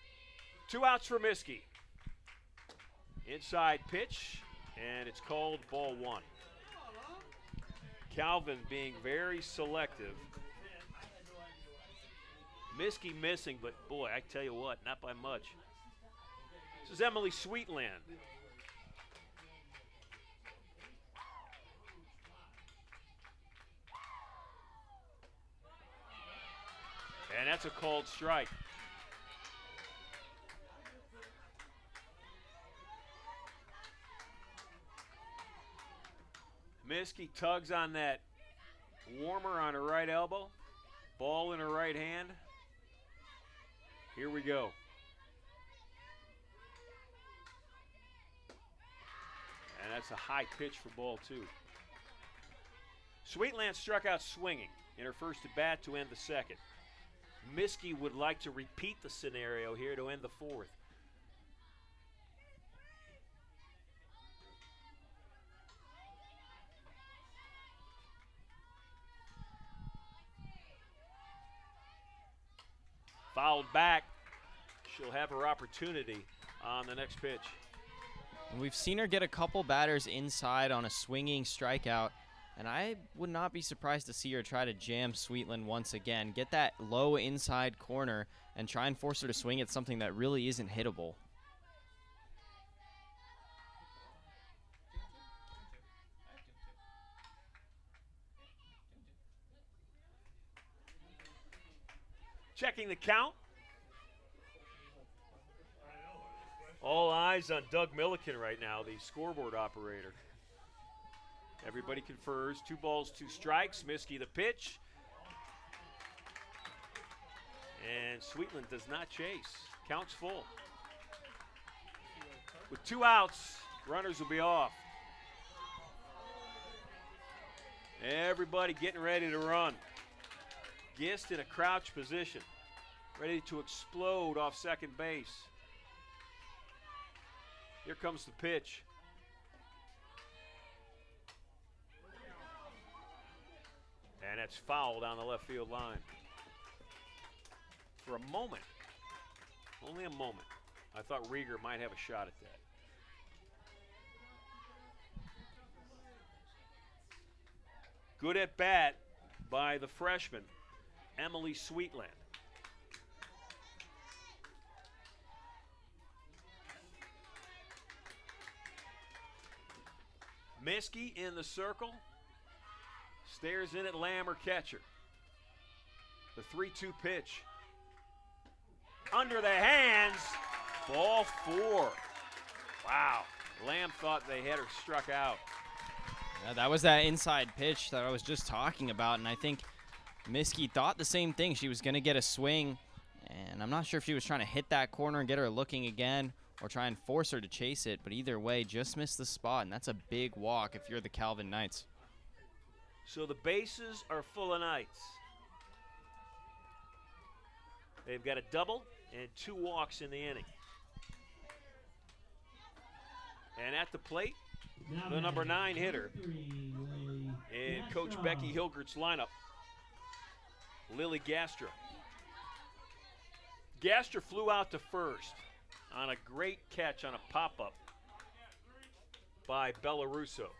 2 outs for Miskey. Inside pitch, and it's called ball 1. Calvin being very selective. Miskey missing, but boy, I tell you what, not by much. This is Emily Sweetland. And that's a called strike. Miskey tugs on that warmer on her right elbow. Ball in her right hand. Here we go. And that's a high pitch for ball 2. Sweetland struck out swinging in her first at bat to end the second. Miskey would like to repeat the scenario here to end the 4th. Fouled back. She'll have her opportunity on the next pitch. And we've seen her get a couple batters inside on a swinging strikeout, and I would not be surprised to see her try to jam Sweetland once again, get that low inside corner, and try and force her to swing at something that really isn't hittable. Checking the count. All eyes on Doug Milliken right now, the scoreboard operator. Everybody confers. 2 balls, 2 strikes. Miskey the pitch. And Sweetland does not chase. Count's full. With 2 outs, runners will be off. Everybody getting ready to run. Gist in a crouch position, ready to explode off second base. Here comes the pitch. And that's foul down the left field line. For a moment, only a moment, I thought Rieger might have a shot at that. Good at bat by the freshman, Emily Sweetland. Miskey in the circle, stares in at Lamb or catcher. The 3-2 pitch. Under the hands, ball 4. Wow, Lamb thought they had her struck out. Yeah, that was that inside pitch that I was just talking about, and I think Miskey thought the same thing. She was going to get a swing, and I'm not sure if she was trying to hit that corner and get her looking again, or try and force her to chase it, but either way, just miss the spot, and that's a big walk if you're the Calvin Knights. So the bases are full of Knights. They've got a double and 2 walks in the inning. And at the plate, the number 9 hitter in Coach Becky Hilgert's lineup, Lily Gastra. Gastra flew out to first on a great catch on a pop-up by Bella Russo.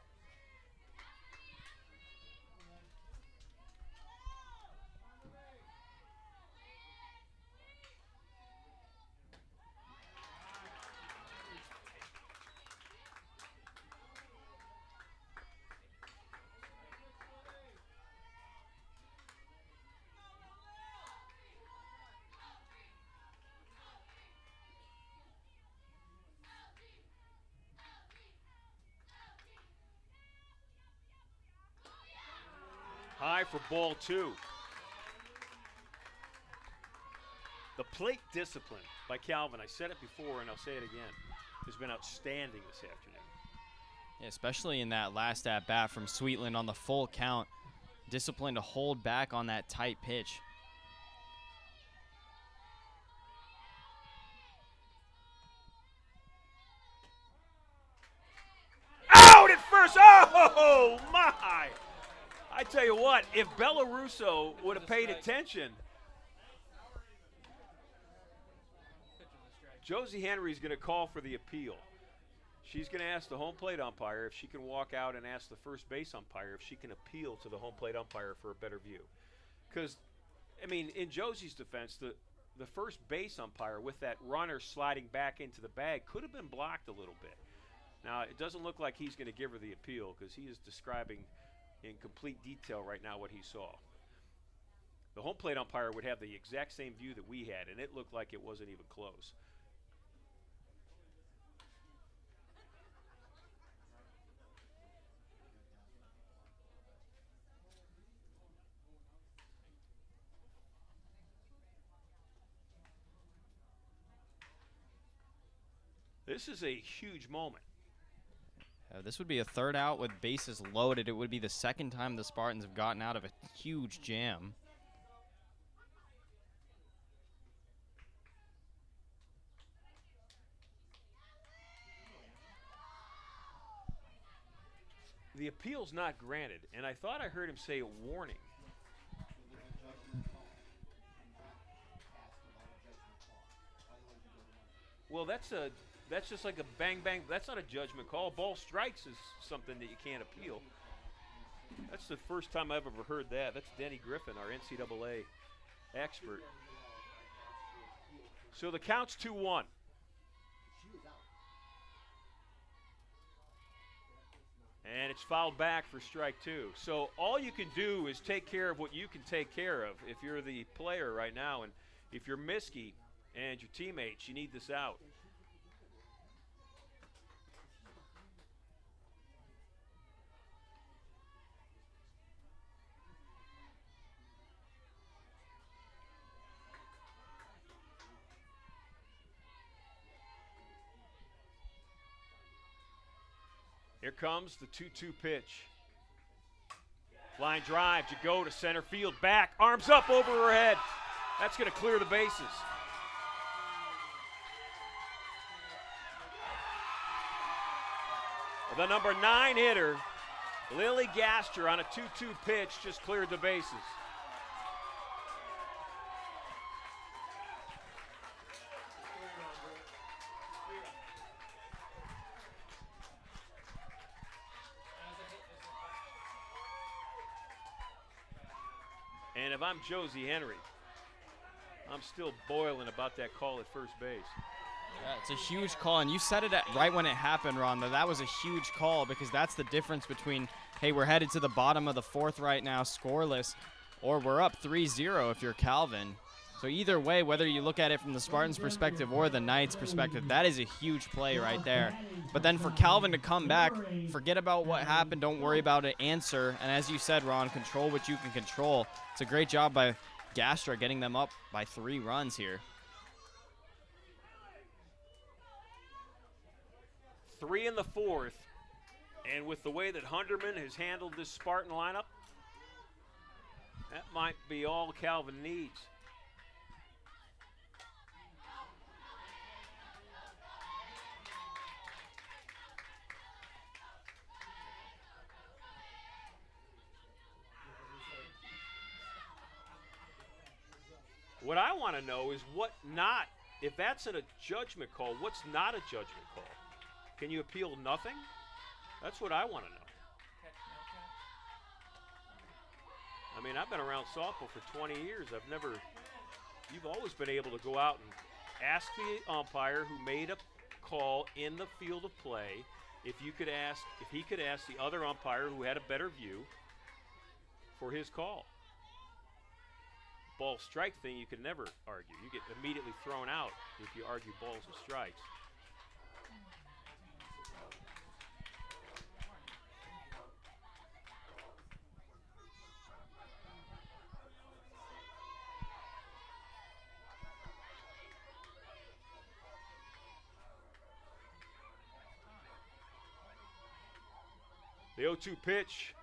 High for ball 2. The plate discipline by Calvin, I said it before and I'll say it again, has been outstanding this afternoon. Yeah, especially in that last at-bat from Sweetland on the full count. Discipline to hold back on that tight pitch. Out at first! Oh, my! I tell you what, if Bella Russo would have paid attention, Josie Henry's going to call for the appeal. She's going to ask the home plate umpire if she can walk out and ask the first base umpire if she can appeal to the home plate umpire for a better view. Because, I mean, in Josie's defense, the first base umpire with that runner sliding back into the bag could have been blocked a little bit. Now, it doesn't look like he's going to give her the appeal because he is describing in complete detail right now what he saw. The home plate umpire would have the exact same view that we had, and it looked like it wasn't even close. This is a huge moment. This would be a third out with bases loaded. It would be the second time the Spartans have gotten out of a huge jam. The appeal's not granted, and I thought I heard him say a warning. Well, that's just like a bang-bang. That's not a judgment call. Ball strikes is something that you can't appeal. That's the first time I've ever heard that. That's Denny Griffin, our NCAA expert. So the count's 2-1. And it's fouled back for strike 2. So all you can do is take care of what you can take care of if you're the player right now. And if you're Miskey and your teammates, you need this out. Here comes the 2-2 pitch. Line drive to go to center field. Back, arms up over her head. That's going to clear the bases. The number 9 hitter, Lily Gaster, on a 2-2 pitch, just cleared the bases. And if I'm Josie Henry, I'm still boiling about that call at first base. Yeah, it's a huge call, and you said it right when it happened, Ron, that was a huge call because that's the difference between, hey, we're headed to the bottom of the 4th right now, scoreless, or we're up 3-0 if you're Calvin. So either way, whether you look at it from the Spartans' perspective or the Knights' perspective, that is a huge play right there. But then for Calvin to come back, forget about what happened, don't worry about it, answer, and as you said, Ron, control what you can control. It's a great job by Gastra getting them up by 3 runs here. 3 in the fourth, and with the way that Hunderman has handled this Spartan lineup, that might be all Calvin needs. What I want to know is what not, if that's a judgment call, what's not a judgment call? Can you appeal nothing? That's what I want to know. I mean, I've been around softball for 20 years. You've always been able to go out and ask the umpire who made a call in the field of play if he could ask the other umpire who had a better view for his call. Ball strike thing you can never argue. You get immediately thrown out if you argue balls and strikes. The 0-2 pitch.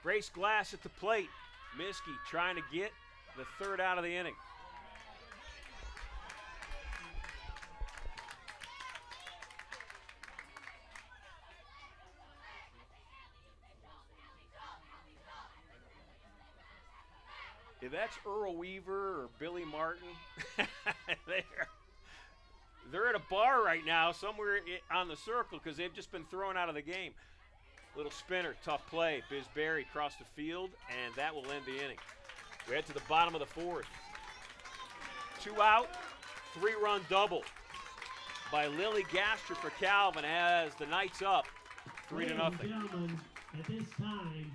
Grace Glass at the plate. Miskey trying to get the third out of the inning. If that's Earl Weaver or Billy Martin, they're at a bar right now somewhere on the circle because they've just been thrown out of the game. Little spinner, tough play. Biz Berry across the field, and that will end the inning. We head to the bottom of the fourth. 2 out, 3-run double by Lily Gaster for Calvin as the Knights up 3-0. Ladies and gentlemen, at this time,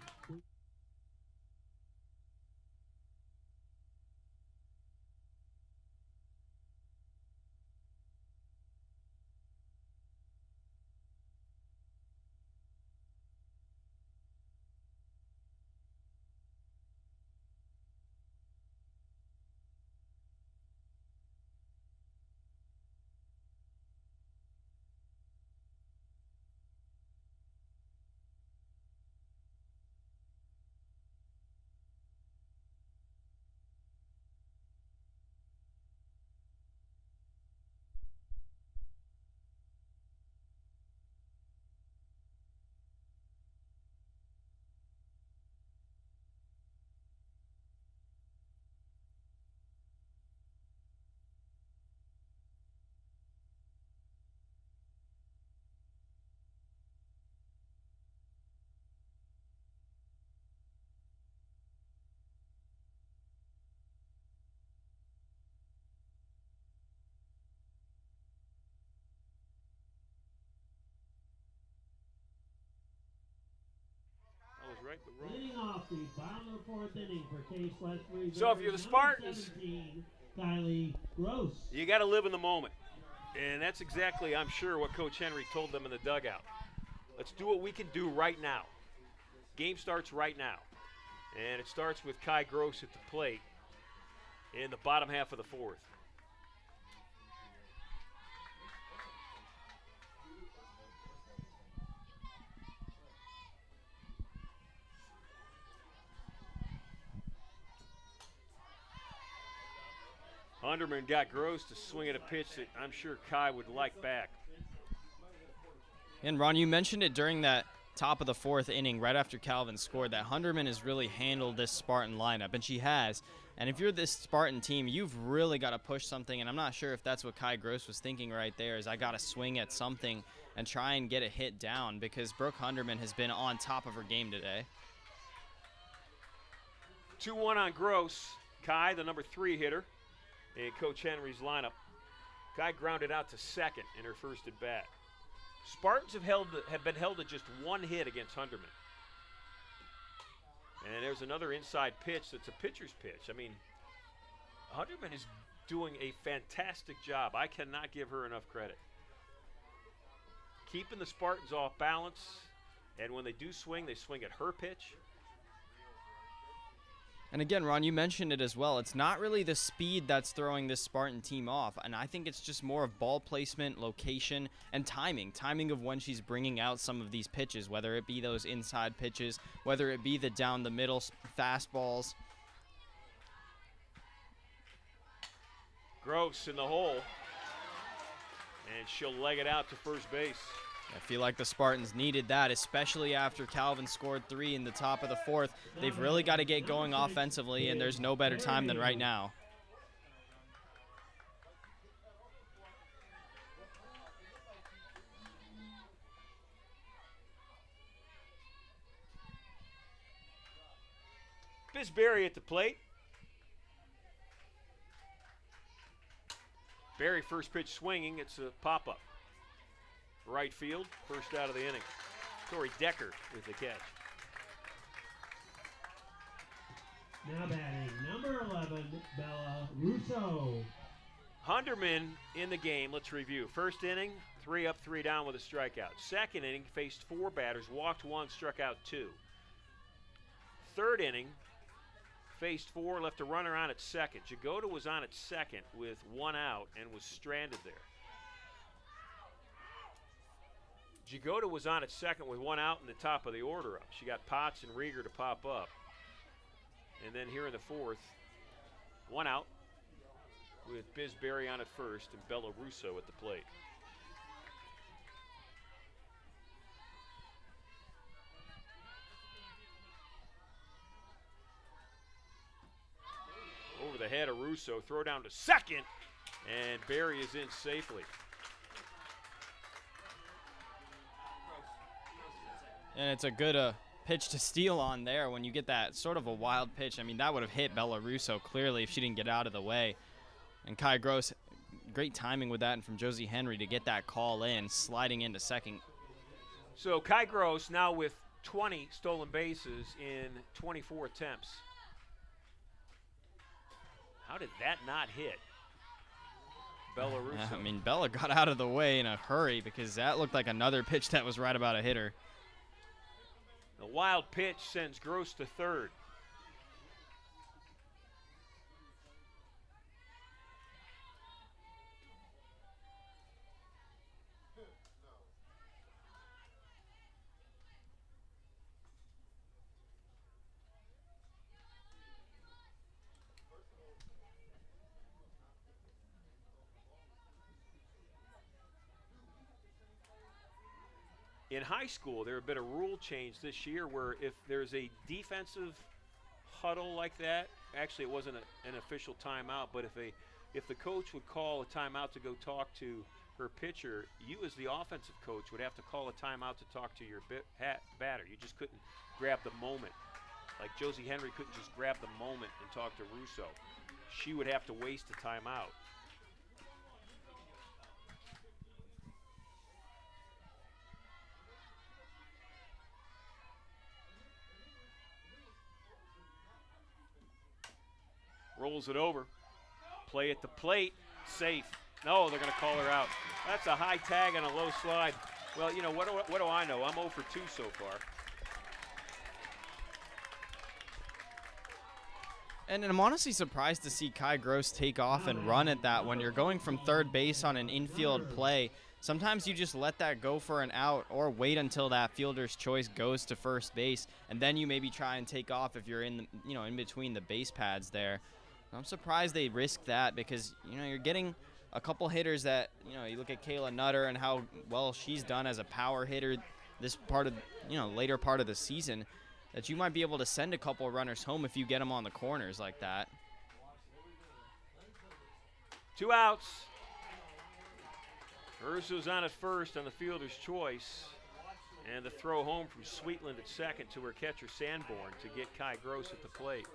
Right, but wrong. leading off the bottom of the fourth inning for Case West Reserve. So if you're the Spartans, 17, Kylie Gross. you got to live in the moment. And that's exactly, I'm sure, what Coach Henry told them in the dugout. Let's do what we can do right now. Game starts right now. And it starts with Kai Gross at the plate in the bottom half of the fourth. Underman got Gross to swing at a pitch that I'm sure Kai would like back. And Ron, you mentioned it during that top of the fourth inning, right after Calvin scored, that Hunderman has really handled this Spartan lineup, and she has. And if you're this Spartan team, you've really got to push something, and I'm not sure if that's what Kai Gross was thinking right there, is I got to swing at something and try and get a hit down, because Brooke Hunderman has been on top of her game today. 2-1 on Gross. Kai, the number 3 hitter in Coach Henry's lineup. Kai grounded out to second in her first at bat. Spartans have been held to just 1 hit against Hunderman. And there's another inside pitch that's a pitcher's pitch. I mean, Hunderman is doing a fantastic job. I cannot give her enough credit. keeping the Spartans off balance, and when they do swing, they swing at her pitch. And again, Ron, you mentioned it as well. It's not really the speed that's throwing this Spartan team off, and I think it's just more of ball placement, location, and timing of when she's bringing out some of these pitches, whether it be those inside pitches, whether it be the down the middle fastballs. Gross in the hole, and she'll leg it out to first base. I feel like the Spartans needed that, especially after Calvin scored 3 in the top of the 4th. They've really got to get going offensively, and there's no better time than right now. Bisberry at the plate. Berry first pitch swinging. It's a pop-up. Right field, first out of the inning. Tori Decker with the catch. Now batting, number 11, Bella Russo. Hunderman in the game. Let's review. First inning, 3 up, 3 down with a strikeout. Second inning, faced 4 batters, walked 1, struck out 2. Third inning, faced 4, left a runner on at second. Jagoda was on at second with 1 out and was stranded there. Jagoda was on at second with 1 out in the top of the order up. She got Potts and Rieger to pop up. And then here in the 4th, 1 out with Bisberry on at first and Bella Russo at the plate. Over the head of Russo, throw down to second, and Berry is in safely. And it's a good pitch to steal on there when you get that sort of a wild pitch. I mean, that would have hit Bella Russo clearly if she didn't get out of the way. And Kai Gross, great timing with that, and from Josie Henry to get that call in, sliding into second. So Kai Gross now with 20 stolen bases in 24 attempts. How did that not hit Bella Russo? I mean, Bella got out of the way in a hurry because that looked like another pitch that was right about a hitter. The wild pitch sends Gross to third. In high school, there had been a rule change this year where if there's a defensive huddle like that, actually it wasn't an official timeout, but if the coach would call a timeout to go talk to her pitcher, you as the offensive coach would have to call a timeout to talk to your batter. You just couldn't grab the moment. Like Josie Henry couldn't just grab the moment and talk to Russo. She would have to waste a timeout. Rolls it over. Play at the plate. Safe. No, they're going to call her out. That's a high tag and a low slide. Well, you know, what do I know? I'm 0 for 2 so far. And I'm honestly surprised to see Kai Gross take off and run at that when you're going from third base on an infield play. Sometimes you just let that go for an out or wait until that fielder's choice goes to first base, and then you maybe try and take off if you're in between the base pads there. I'm surprised they risked that because, you're getting a couple hitters that, you look at Kayla Nutter and how well she's done as a power hitter this part of, later part of the season, that you might be able to send a couple runners home if you get them on the corners like that. 2 outs. Urso's on at first on the fielder's choice. And the throw home from Sweetland at second to her catcher Sanborn to get Kai Gross at the plate.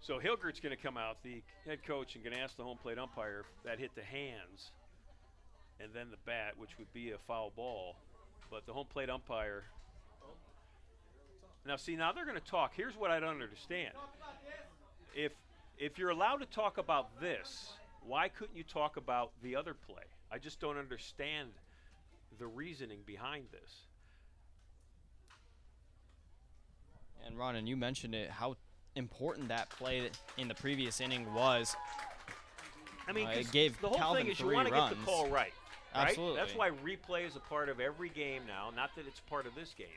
So Hilgert's going to come out, the head coach, and going to ask the home plate umpire if that hit the hands and then the bat, which would be a foul ball. But the home plate umpire. Now, see, now they're going to talk. Here's what I don't understand. If you're allowed to talk about this, why couldn't you talk about the other play? I just don't understand the reasoning behind this. And Ron, and you mentioned it, how important that play in the previous inning was. I mean, it gave the whole Calvin thing is you 3 want to get runs. the call right. Absolutely. That's why replay is a part of every game now. Not that it's part of this game.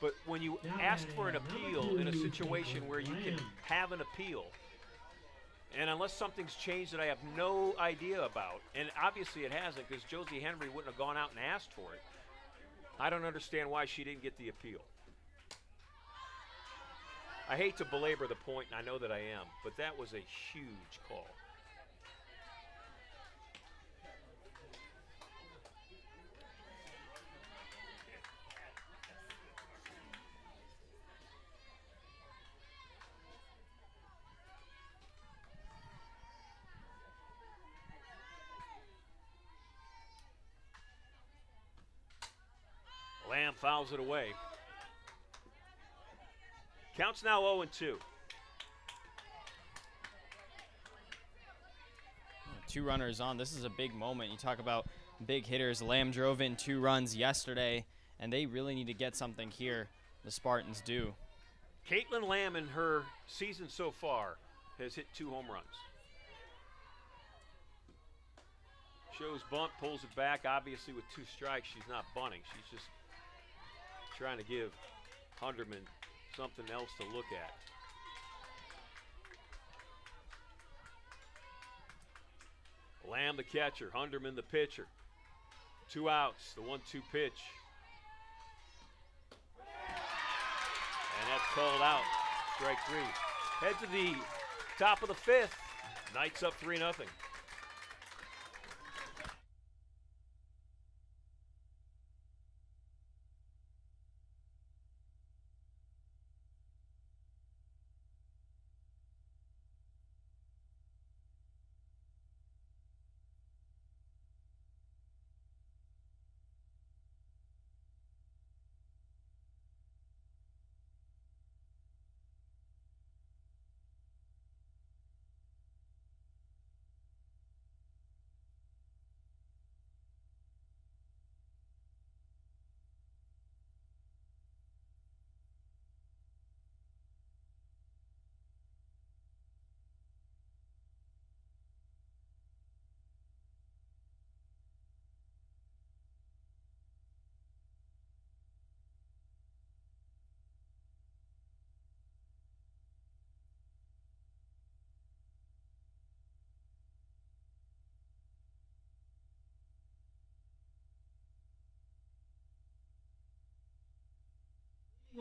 But when you ask for an appeal in a situation where you can have an appeal, and unless something's changed that I have no idea about, and obviously it hasn't because Josie Henry wouldn't have gone out and asked for it, I don't understand why she didn't get the appeal. I hate to belabor the point, and I know that I am, but that was a huge call. Lamb fouls it away. Counts now 0-2. 2 runners on. This is a big moment. You talk about big hitters. Lamb drove in 2 runs yesterday, and they really need to get something here. The Spartans do. Caitlin Lamb in her season so far has hit 2 home runs. Shows bunt, pulls it back. Obviously with 2 strikes, she's not bunting. She's just trying to give Hunderman something else to look at. Lamb the catcher, Hunderman the pitcher. 2 outs, the 1-2 pitch. And that's called out, strike 3. Head to the top of the 5th. Knights up 3-0.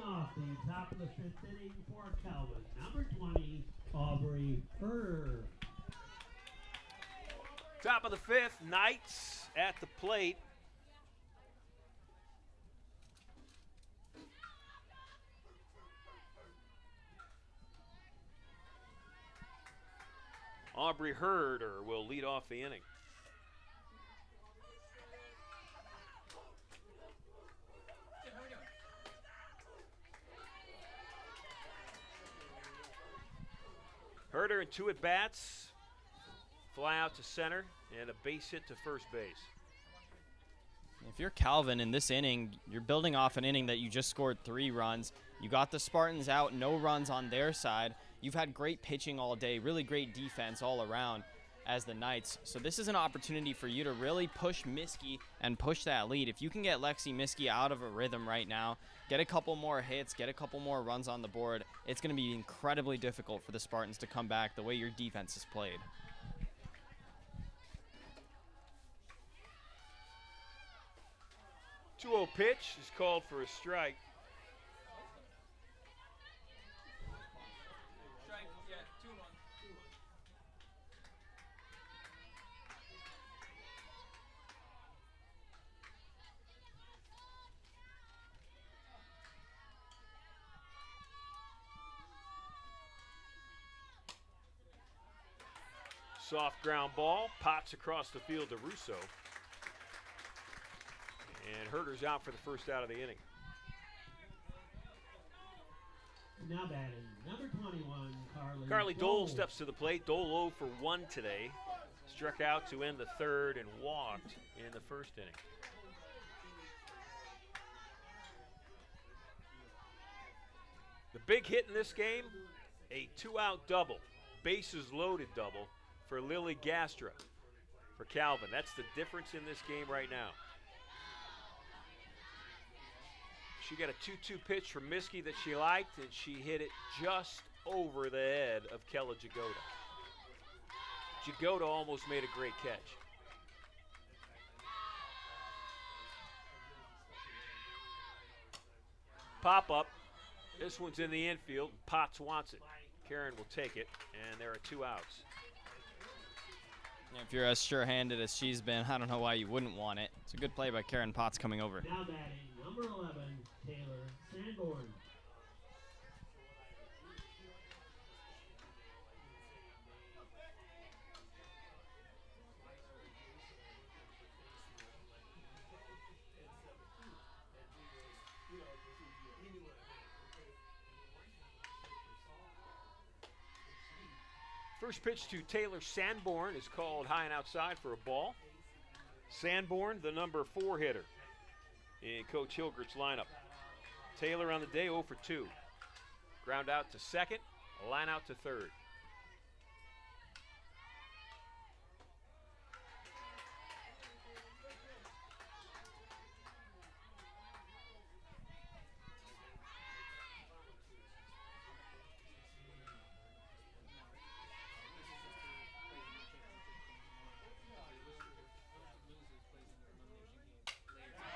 Off the top of the 5th inning for Calvin, number 20, Aubrey Herder. Top of the 5th, Knights at the plate. Aubrey Herder will lead off the inning. Herder in 2 at-bats, fly out to center, and a base hit to first base. If you're Calvin in this inning, you're building off an inning that you just scored 3 runs. You got the Spartans out, no runs on their side. You've had great pitching all day, really great defense all around as the Knights. So this is an opportunity for you to really push Miskey and push that lead. If you can get Lexi Miskey out of a rhythm right now, get a couple more hits, get a couple more runs on the board, it's going to be incredibly difficult for the Spartans to come back the way your defense has played. Two-0 pitch is called for a strike. Strike, yeah, 2-1. Soft ground ball. Potts across the field to Russo. And Herter's out for the first out of the inning. Now batting, number 21, Carly Dole steps to the plate. Dole 0 for 1 today. Struck out to end the third and walked in the first inning. The big hit in this game, a 2-out double, bases loaded double for Lily Gastra for Calvin. That's the difference in this game right now. She got a 2-2 pitch from Miskey that she liked, and she hit it just over the head of Kella Jagoda. Jagoda almost made a great catch. Pop up. This one's in the infield. Potts wants it. Karen will take it, and there are 2 outs. If you're as sure-handed as she's been, I don't know why you wouldn't want it. It's a good play by Karen Potts coming over. Now batting, number 11, Taylor Sanborn. First pitch to Taylor Sanborn is called high and outside for a ball. Sanborn, the number 4 hitter in Coach Hilgert's lineup. Taylor on the day 0 for 2. Ground out to second, a line out to third.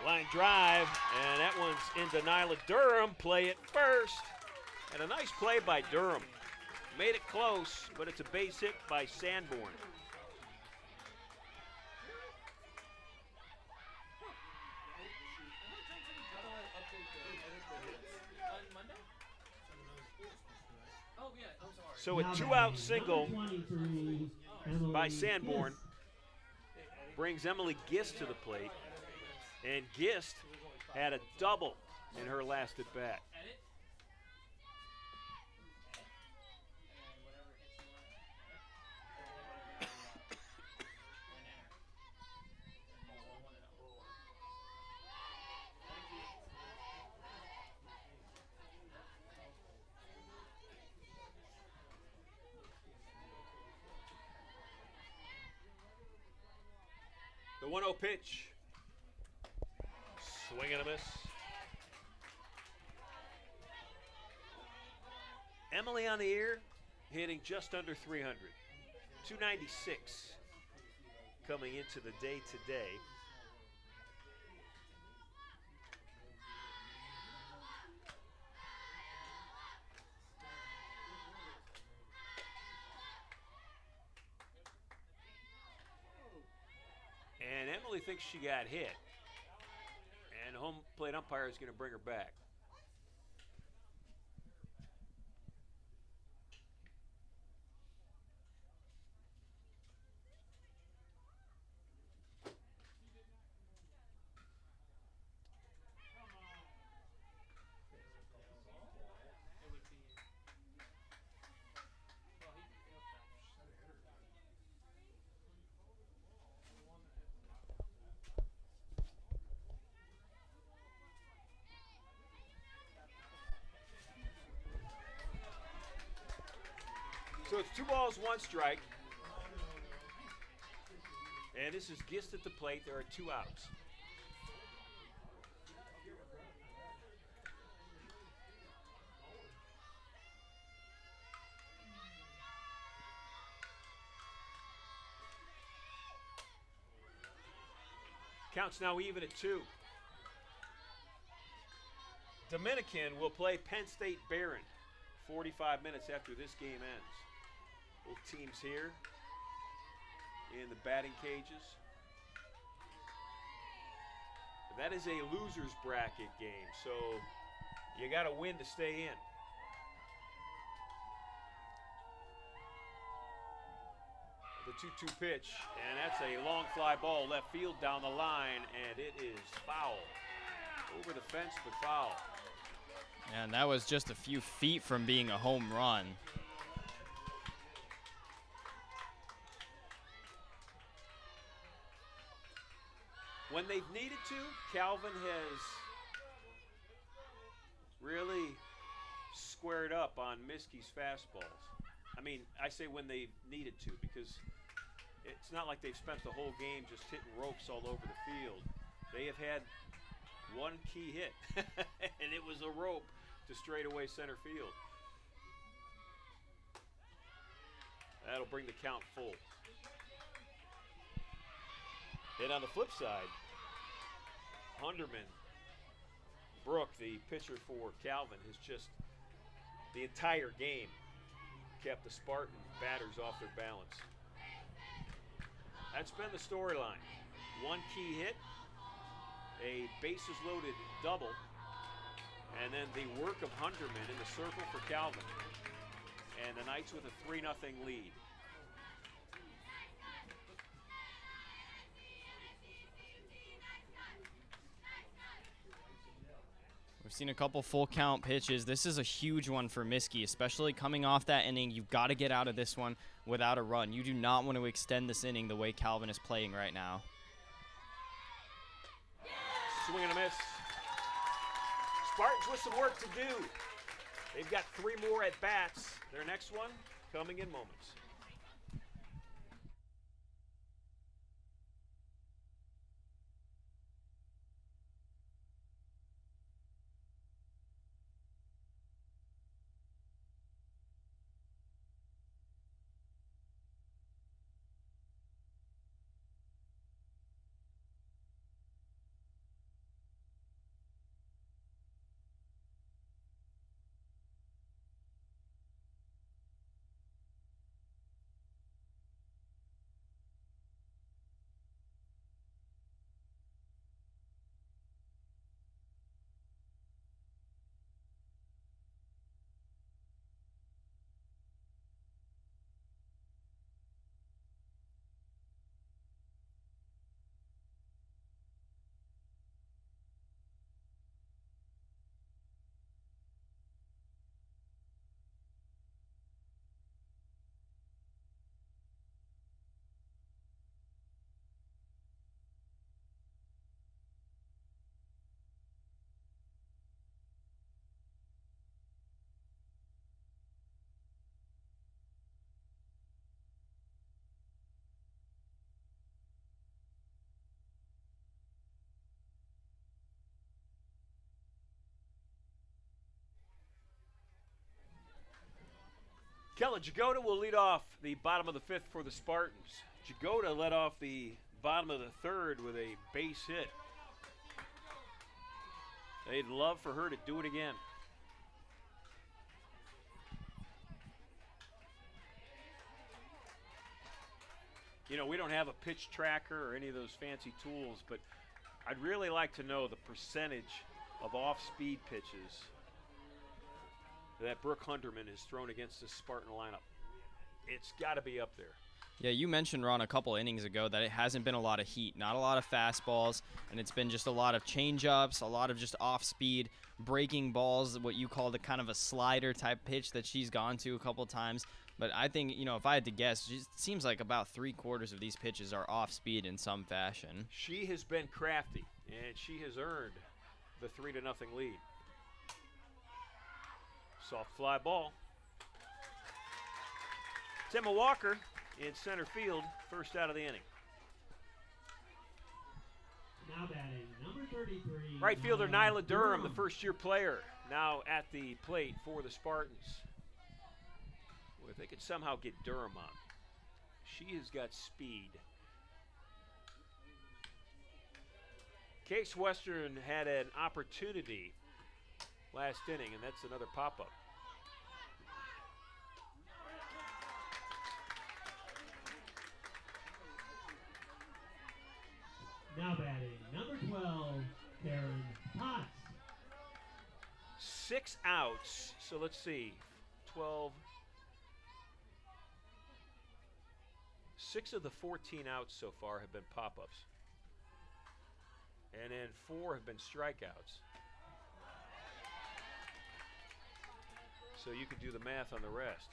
Line drive, and that one's into Nyla Durham. Play it first. And a nice play by Durham. Made it close, but it's a base hit by Sanborn. So a 2-out single by Sanborn brings Emily Gist to the plate. And Gist had a double in her last at bat. The 1-0 pitch. Swing and a miss. Emily on the year, hitting just under 300. 296 coming into the day today. And Emily thinks she got hit. And the home plate umpire is going to bring her back. So it's 2 balls, 1 strike. And this is Gist at the plate. There are 2 outs. Counts now even at 2. Dominican will play Penn State Barron 45 minutes after this game ends. Both teams here in the batting cages. That is a loser's bracket game, so you got to win to stay in. The 2-2 pitch, and that's a long fly ball left field down the line, and it is foul. Over the fence, but foul. And that was just a few feet from being a home run. When they've needed to, Calvin has really squared up on Miskie's fastballs. I mean, I say when they've needed to, because it's not like they've spent the whole game just hitting ropes all over the field. They have had one key hit, and it was a rope to straightaway center field. That'll bring the count full. And on the flip side, Hunderman, Brooke, the pitcher for Calvin, has just the entire game kept the Spartan batters off their balance. That's been the storyline. One key hit, a bases loaded double, and then the work of Hunderman in the circle for Calvin. And the Knights with a 3-0 lead. We've seen a couple full count pitches. This is a huge one for Miskey, especially coming off that inning. You've got to get out of this one without a run. You do not want to extend this inning the way Calvin is playing right now. Swing and a miss. Spartans with some work to do. They've got 3 more at bats. Their next one coming in moments. Kellen Jagoda will lead off the bottom of the 5th for the Spartans. Jagoda led off the bottom of the 3rd with a base hit. They'd love for her to do it again. You know, we don't have a pitch tracker or any of those fancy tools, but I'd really like to know the percentage of off-speed pitches that Brooke Hunderman has thrown against the Spartan lineup. It's got to be up there. Yeah, you mentioned, Ron, a couple innings ago that it hasn't been a lot of heat, not a lot of fastballs, and it's been just a lot of change-ups, a lot of just off-speed breaking balls, what you call the kind of a slider-type pitch that she's gone to a couple times. But I think, you know, if I had to guess, it seems like about 3/4 of these pitches are off-speed in some fashion. She has been crafty, and she has earned the 3-0 lead. Soft fly ball. It's Emma Walker in center field, first out of the inning. Now batting, number 33. Right fielder Nyla Durham, the first-year player, now at the plate for the Spartans. Well, if they could somehow get Durham on. She has got speed. Case Western had an opportunity last inning, and that's another pop-up. Now batting, number 12, Karen Potts. 6 outs, so let's see, 12, 6 of the 14 outs so far have been pop-ups. And then 4 have been strikeouts. So you could do the math on the rest.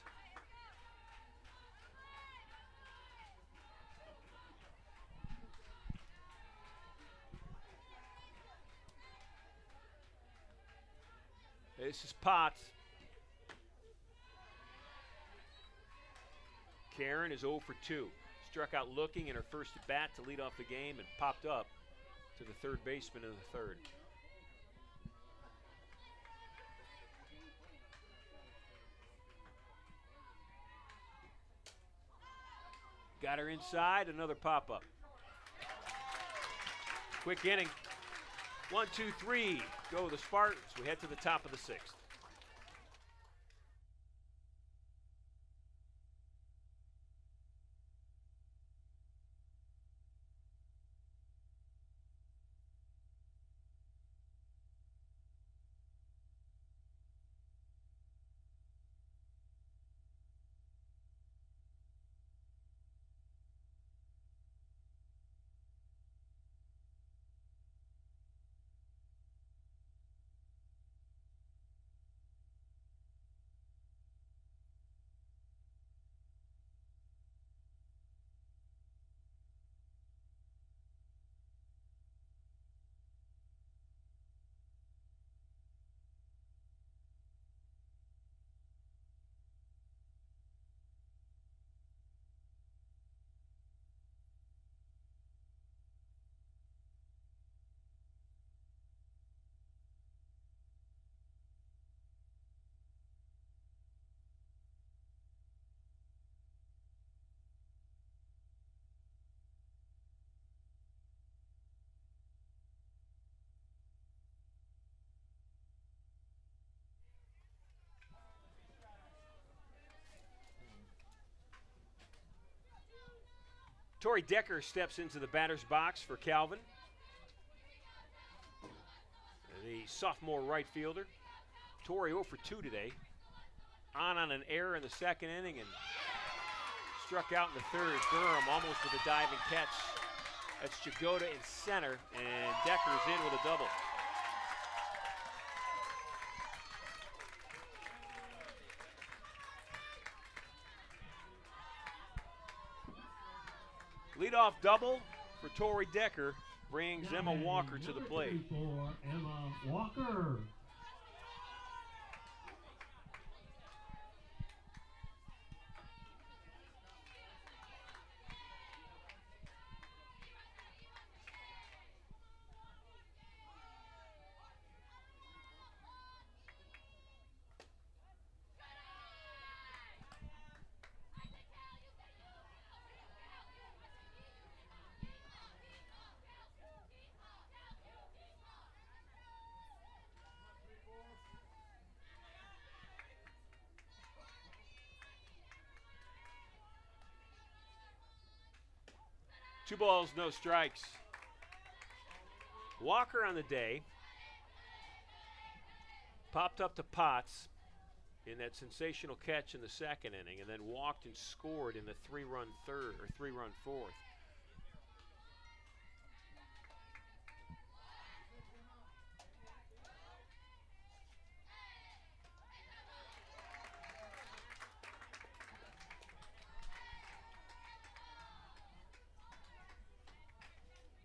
This is Potts. Karen is 0 for 2. Struck out looking in her first at bat to lead off the game and popped up to the third baseman in the third. Got her inside, another pop-up. Quick inning. 1, 2, 3. Go the Spartans. We head to the top of the 6th. Tori Decker steps into the batter's box for Calvin. The sophomore right fielder. Tori 0 for 2 today. On an error in the second inning and struck out in the third. Durham almost with a diving catch. That's Jagoda in center, and Decker's in with a double. Leadoff double for Tori Decker brings Emma Walker to the plate. For Emma Walker. Two balls, no strikes. Walker on the day popped up to Potts in that sensational catch in the second inning and then walked and scored in the three-run third or three-run fourth.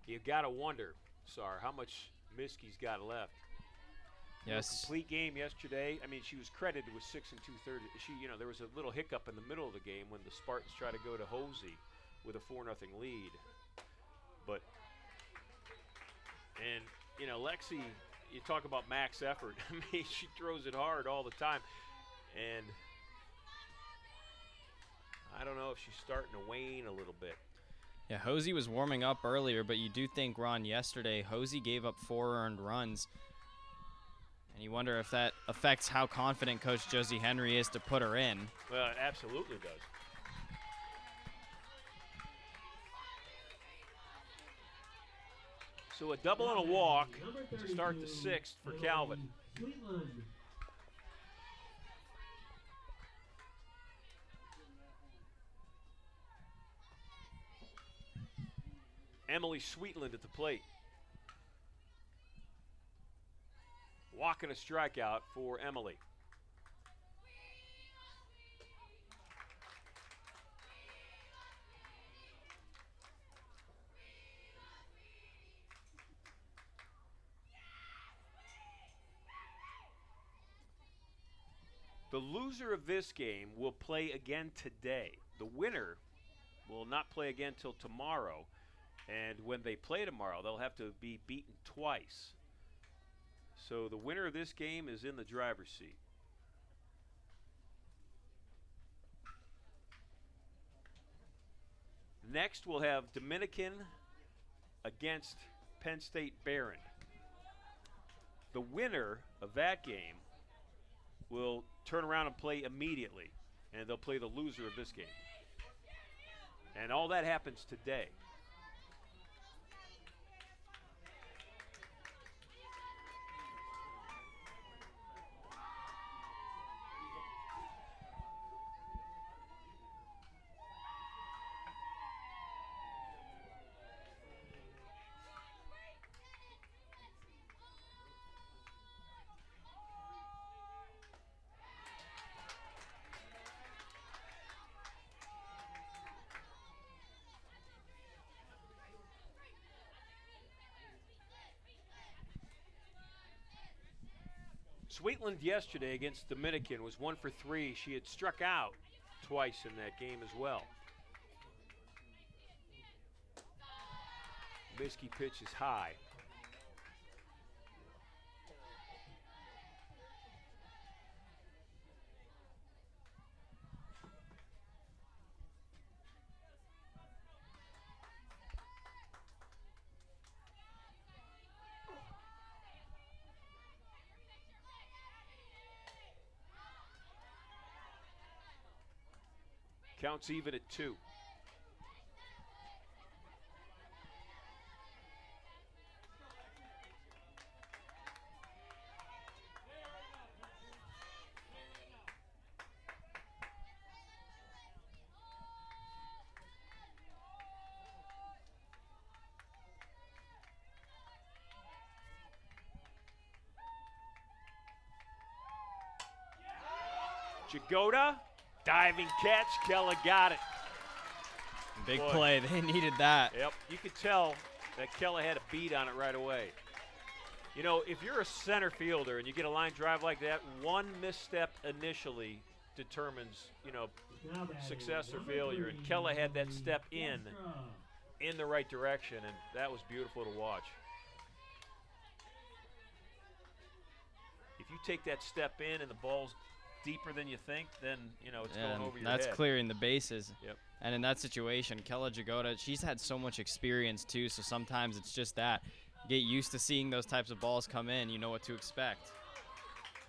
You gotta wonder, Sar, how much Miskie's got left. Yes. Complete game yesterday. I mean, she was credited with 6 2/3. There was a little hiccup in the middle of the game when the Spartans tried to go to Hosey with a 4-0 lead. But, Lexi, you talk about max effort. I mean, she throws it hard all the time, and I don't know if she's starting to wane a little bit. Yeah, Hosey was warming up earlier, but you do think, Ron, yesterday Hosey gave up 4 earned runs. And you wonder if that affects how confident Coach Josie Henry is to put her in. Well, it absolutely does. So a double and a walk to start the 6th for Calvin. Emily Sweetland at the plate. Walk and a strikeout for Emily. The loser of this game will play again today. The winner will not play again till tomorrow. And when they play tomorrow, they'll have to be beaten twice. So the winner of this game is in the driver's seat. Next, we'll have Dominican against Penn State Barron. The winner of that game will turn around and play immediately, and they'll play the loser of this game. And all that happens today. Sweetland yesterday against Dominican was 1 for 3. She had struck out twice in that game as well. Miskey pitch is high. Counts even at 2. Jagoda, diving catch, Kella got it. Big Boy. play, they needed that. Yep, you could tell that Kella had a beat on it right away. You know, if you're a center fielder and you get a line drive like that, one misstep initially determines, you know, success or failure. And Kella had that step in the right direction, and that was beautiful to watch. If you take that step in and the ball's deeper than you think, then, you know, it's going over your head. That's clearing the bases. Yep. And in that situation, Kella Jagoda, she's had so much experience too, so sometimes it's just that. Get used to seeing those types of balls come in, you know what to expect.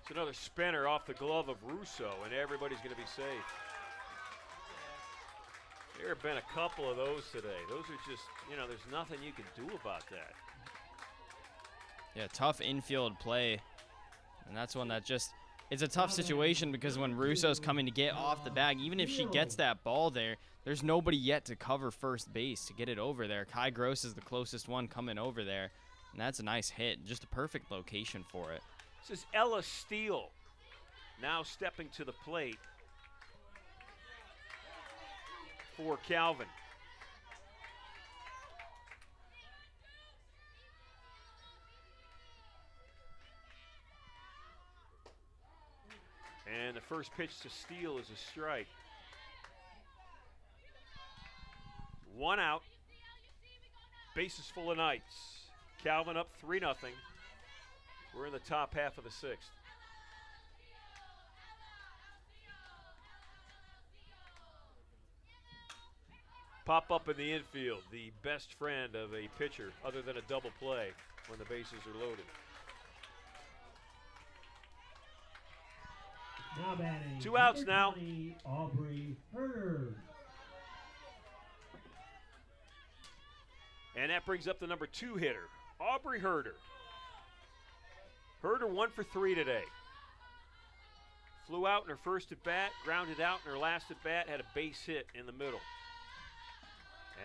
It's another spinner off the glove of Russo, and everybody's going to be safe. There have been a couple of those today. Those are just, you know, there's nothing you can do about that. Yeah, tough infield play. And that's one that just, it's a tough situation because when Russo's coming to get off the bag, even if she gets that ball there, there's nobody yet to cover first base to get it over there. Kai Gross is the closest one coming over there. And that's a nice hit, just a perfect location for it. This is Ella Steele now stepping to the plate for Calvin. And the first pitch to Steele is a strike. 1 out. Bases full of Knights. Calvin up 3-0. We're in the top half of the 6th. Pop up in the infield, the best friend of a pitcher other than a double play when the bases are loaded. Now batting. 2 outs number now. 20, Aubrey Herder. And that brings up the number 2 hitter, Aubrey Herder. Herder 1 for 3 today. Flew out in her first at bat, grounded out in her last at bat, had a base hit in the middle.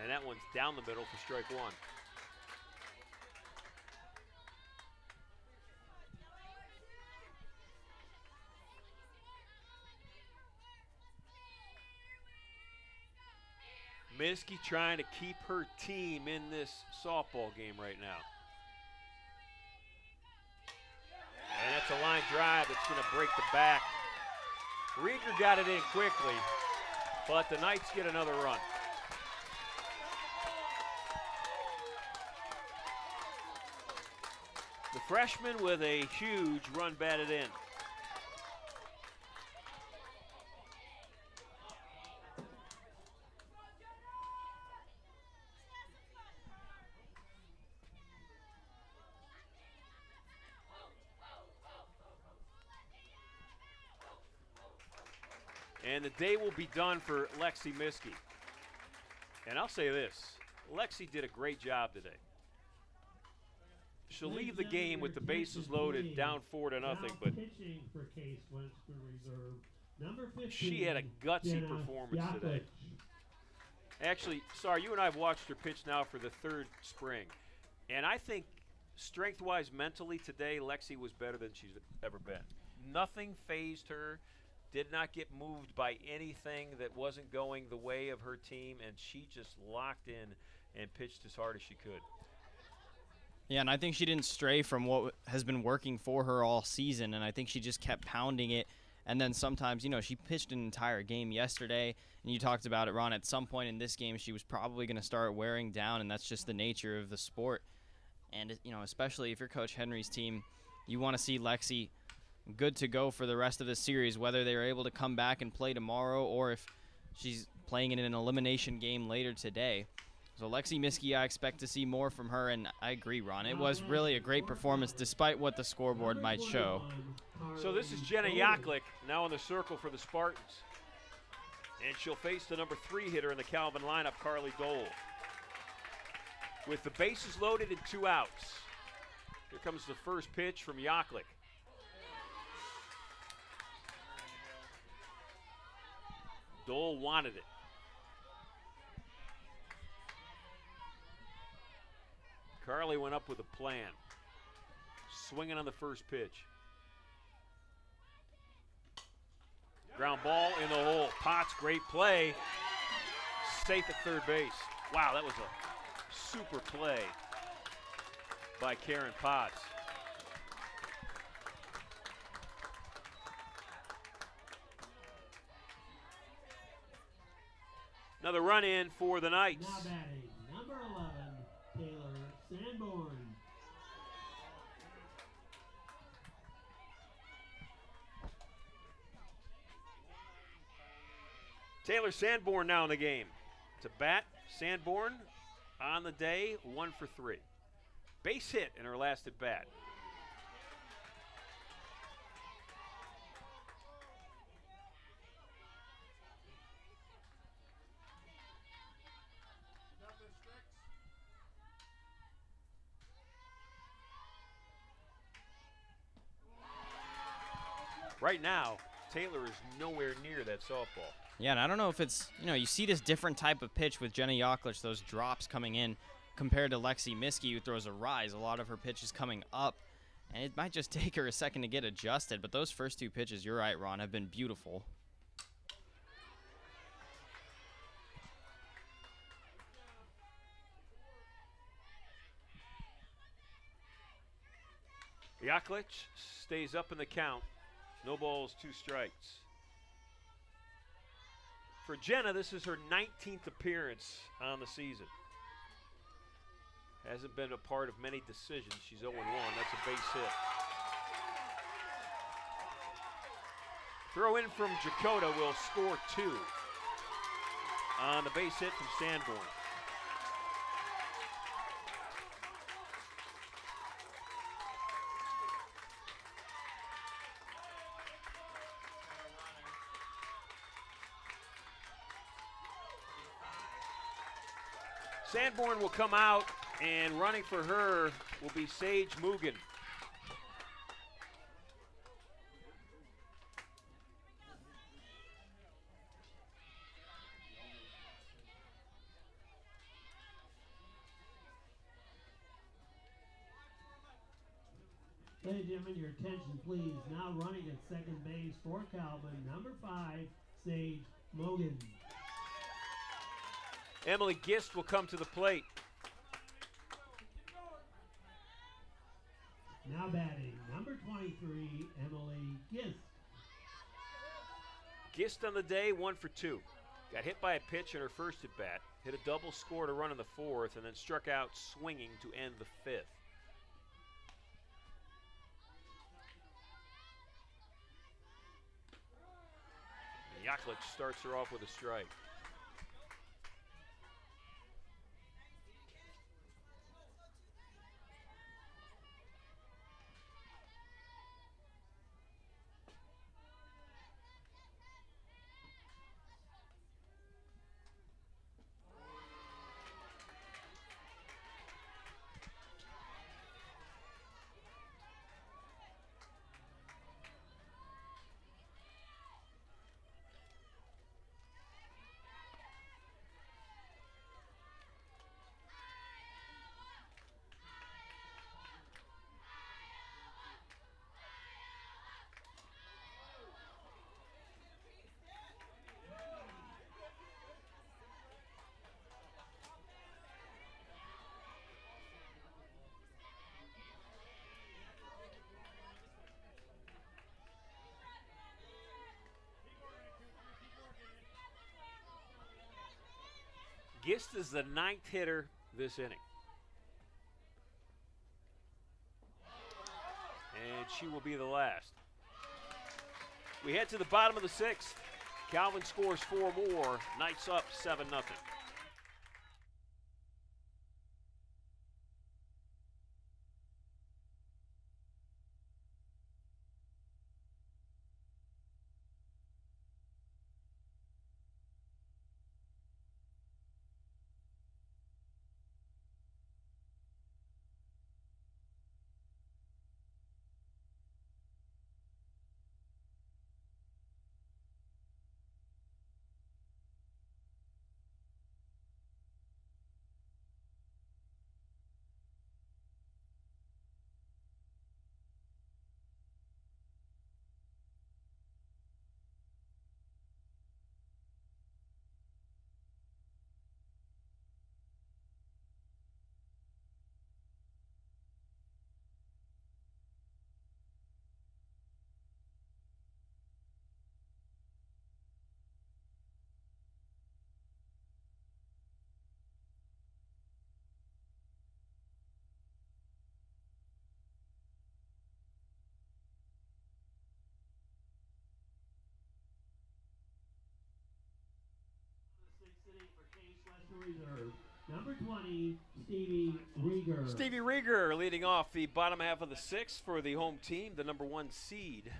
And that one's down the middle for strike 1. Miskey trying to keep her team in this softball game right now. And that's a line drive that's going to break the back. Rieger got it in quickly, but the Knights get another run. The freshman with a huge run batted in. And the day will be done for Lexi Miskey. And I'll say this, Lexi did a great job today. She'll leave the game with the bases loaded, down 4-0, but pitching for Case Western Reserve, number 15, she had a gutsy Jenna performance Yaklich. today. Actually, sorry, you and I have watched her pitch now for the third spring. And I think strength-wise, mentally today, Lexi was better than she's ever been. Nothing phased her, did not get moved by anything that wasn't going the way of her team, and she just locked in and pitched as hard as she could. Yeah, and I think she didn't stray from what has been working for her all season, and I think she just kept pounding it. And then sometimes, you know, she pitched an entire game yesterday, and you talked about it, Ron. At some point in this game, she was probably going to start wearing down, and that's just the nature of the sport. And, you know, especially if you're Coach Henry's team, you want to see Lexi good to go for the rest of the series, whether they're able to come back and play tomorrow or if she's playing in an elimination game later today. So Lexi Miskey, I expect to see more from her, and I agree, Ron. It was really a great performance despite what the scoreboard might show. So this is Jenna Yaklich now in the circle for the Spartans. And she'll face the number 3 hitter in the Calvin lineup, Carly Dole. With the bases loaded and 2 outs. Here comes the first pitch from Yaklich. Dole wanted it. Carly went up with a plan. Swinging on the first pitch. Ground ball in the hole. Potts, great play. Safe at third base. Wow, that was a super play by Karen Potts. Another run in for the Knights. Now batting, number 11, Taylor Sanborn. Taylor Sanborn now in the game. To bat, Sanborn on the day, 1 for 3. Base hit in her last at bat. Right now, Taylor is nowhere near that softball. Yeah, and I don't know if it's, you know, you see this different type of pitch with Jenna Yaklich, those drops coming in, compared to Lexi Miskey, who throws a rise. A lot of her pitches coming up, and it might just take her a second to get adjusted, but those first 2 pitches, you're right, Ron, have been beautiful. Yaklich stays up in the count. No balls, 2 strikes. For Jenna, this is her 19th appearance on the season. Hasn't been a part of many decisions. She's 0-1. That's a base hit. Throw in from Jakota will score 2 on the base hit from Sanborn. Sanborn will come out, and running for her will be Sage Mugen. Ladies and gentlemen, your attention please. Now running at second base for Calvin, number 5, Sage Mogan. Emily Gist will come to the plate. Now batting, number 23, Emily Gist. Gist on the day, 1 for 2. Got hit by a pitch in her first at bat, hit a double, scored a run in the fourth, and then struck out swinging to end the fifth. Yaklich starts her off with a strike. Gist is the 9th hitter this inning. And she will be the last. We head to the bottom of the 6th. Calvin scores 4 more. Knights up 7-0. Reserve. Number 20, Stevie Rieger. Stevie Rieger leading off the bottom half of the 6th for the home team, the number 1 seed,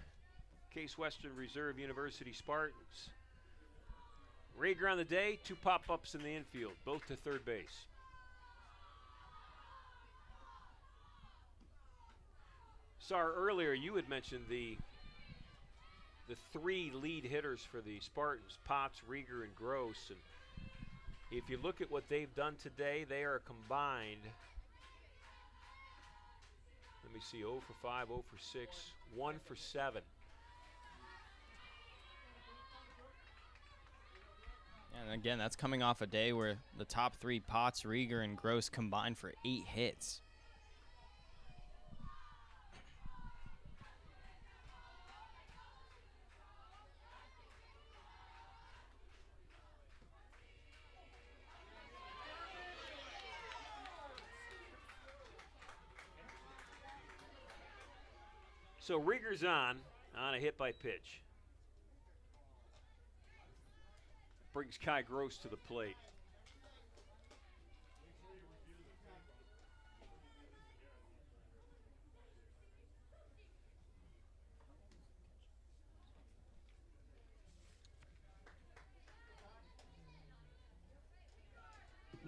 Case Western Reserve University Spartans. Rieger on the day, 2 pop-ups in the infield, both to third base. Sar, earlier you had mentioned the 3 lead hitters for the Spartans, Potts, Rieger, and Gross. And if you look at what they've done today, they are combined. Let me see, 0 for 5, 0 for 6, 1 for 7. And again, that's coming off a day where the top 3, Potts, Rieger, and Gross, combined for 8 hits. So Rieger's on a hit by pitch. Brings Kai Gross to the plate.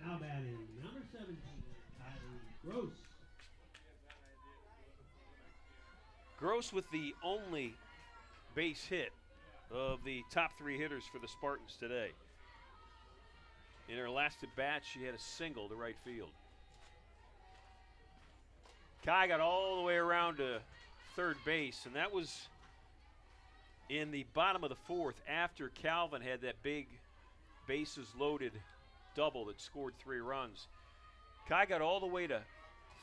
Now batting, number 17, Kylie Gross. Gross with the only base hit of the top 3 hitters for the Spartans today. In her last at bat, she had a single to right field. Kai got all the way around to third base, and that was in the bottom of the 4th after Calvin had that big bases loaded double that scored 3 runs. Kai got all the way to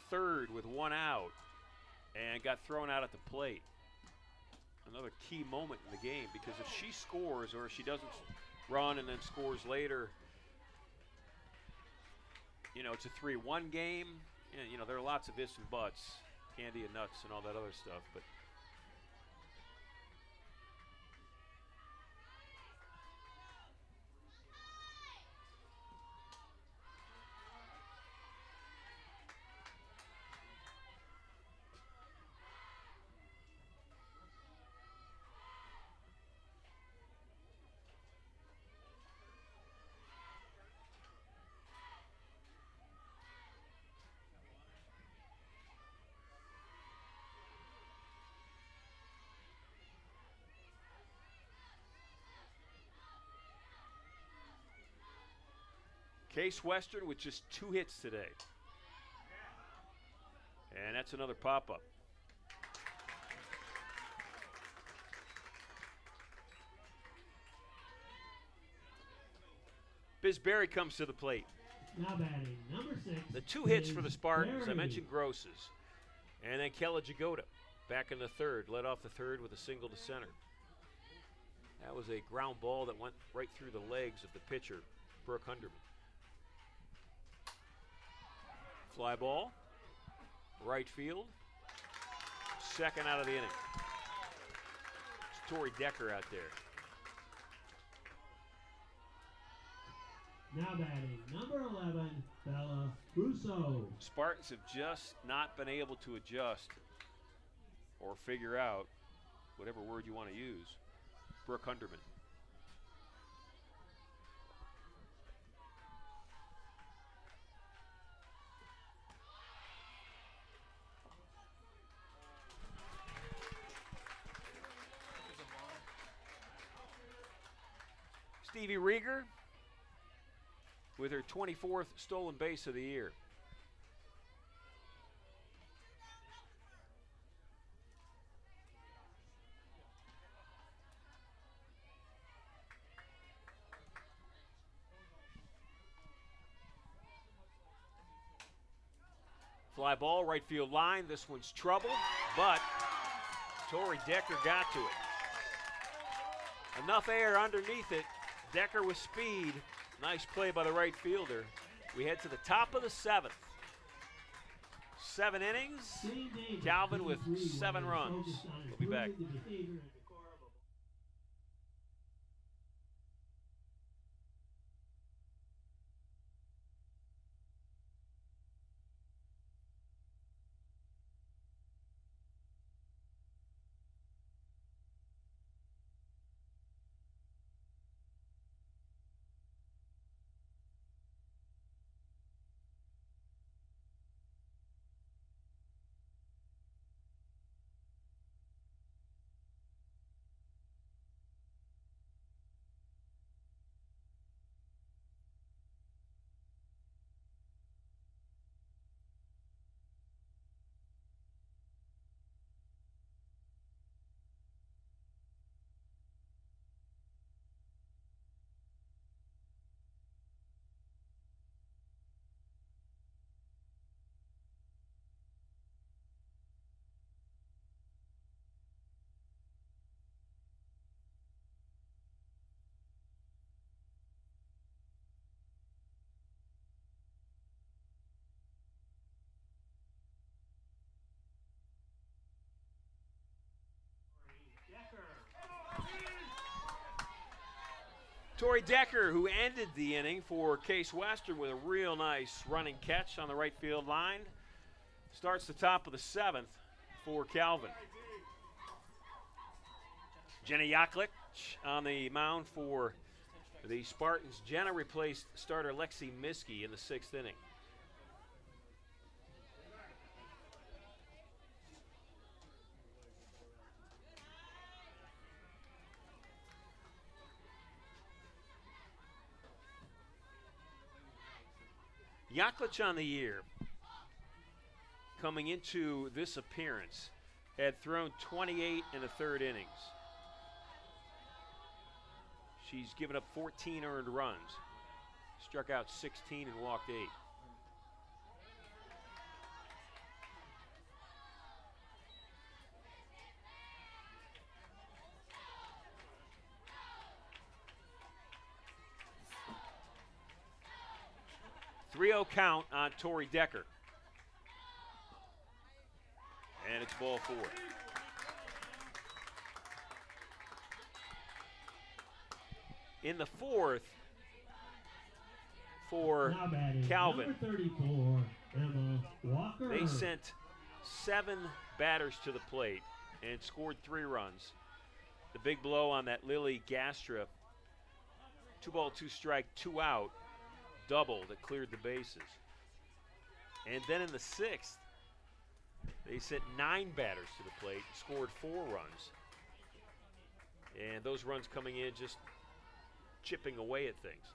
third with 1 out and got thrown out at the plate. Another key moment in the game, because if she scores or if she doesn't run and then scores later, you know, it's a 3-1 game. And, you know, there are lots of ifs and buts, candy and nuts and all that other stuff, but Case Western with just 2 hits today. And that's another pop-up. Biz Berry comes to the plate. Now batting, number 6. The 2 hits for the is Spartans. I Berry. mentioned Grosses. And then Kella Jagoda back in the third. Led off the third with a single to center. That was a ground ball that went right through the legs of the pitcher, Brooke Hunderman. Fly ball, right field, second out of the inning. It's Tori Decker out there. Now batting, number 11, Bella Russo. Spartans have just not been able to adjust or figure out, whatever word you want to use, Brooke Hunderman. Stevie Rieger with her 24th stolen base of the year. Fly ball, right field line. This one's trouble, but Tori Decker got to it. Enough air underneath it. Decker with speed. Nice play by the right fielder. We head to the top of the 7th. 7 innings. Calvin with 7 runs. We'll be back. Tori Decker, who ended the inning for Case Western with a real nice running catch on the right field line, starts the top of the 7th for Calvin. Jenna Yaklich on the mound for the Spartans. Jenna replaced starter Lexi Miskey in the 6th inning. Yaklich on the year, coming into this appearance, had thrown 28 in the 3rd innings. She's given up 14 earned runs, struck out 16 and walked 8. .30 count on Tori Decker. And it's ball 4. In the 4th, for Now batting, Calvin, number 34, Emma Walker. they sent 7 batters to the plate and scored 3 runs. The big blow on that Lily Gastra, 2 ball, 2 strike, 2 out, double that cleared the bases. And then in the 6th, they sent 9 batters to the plate and scored 4 runs. And those runs coming in just chipping away at things.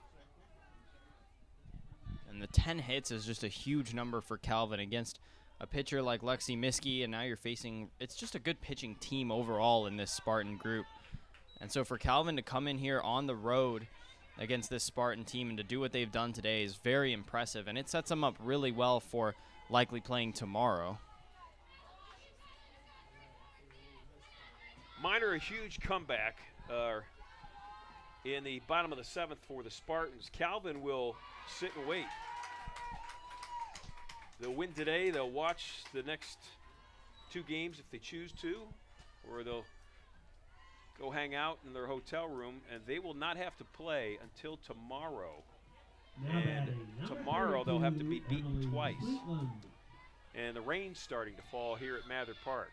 And the 10 hits is just a huge number for Calvin against a pitcher like Lexi Miskey, and now you're facing, it's just a good pitching team overall in this Spartan group. And so for Calvin to come in here on the road against this Spartan team and to do what they've done today is very impressive, and it sets them up really well for likely playing tomorrow. Minor, a huge comeback in the bottom of the 7th for the Spartans. Calvin will sit and wait. They'll win today. They'll watch the next 2 games if they choose to, or they'll go hang out in their hotel room, and they will not have to play until tomorrow. Now And batting, number tomorrow they'll have to be 32, beaten Emily twice. Fleetland. And the rain's starting to fall here at Mather Park,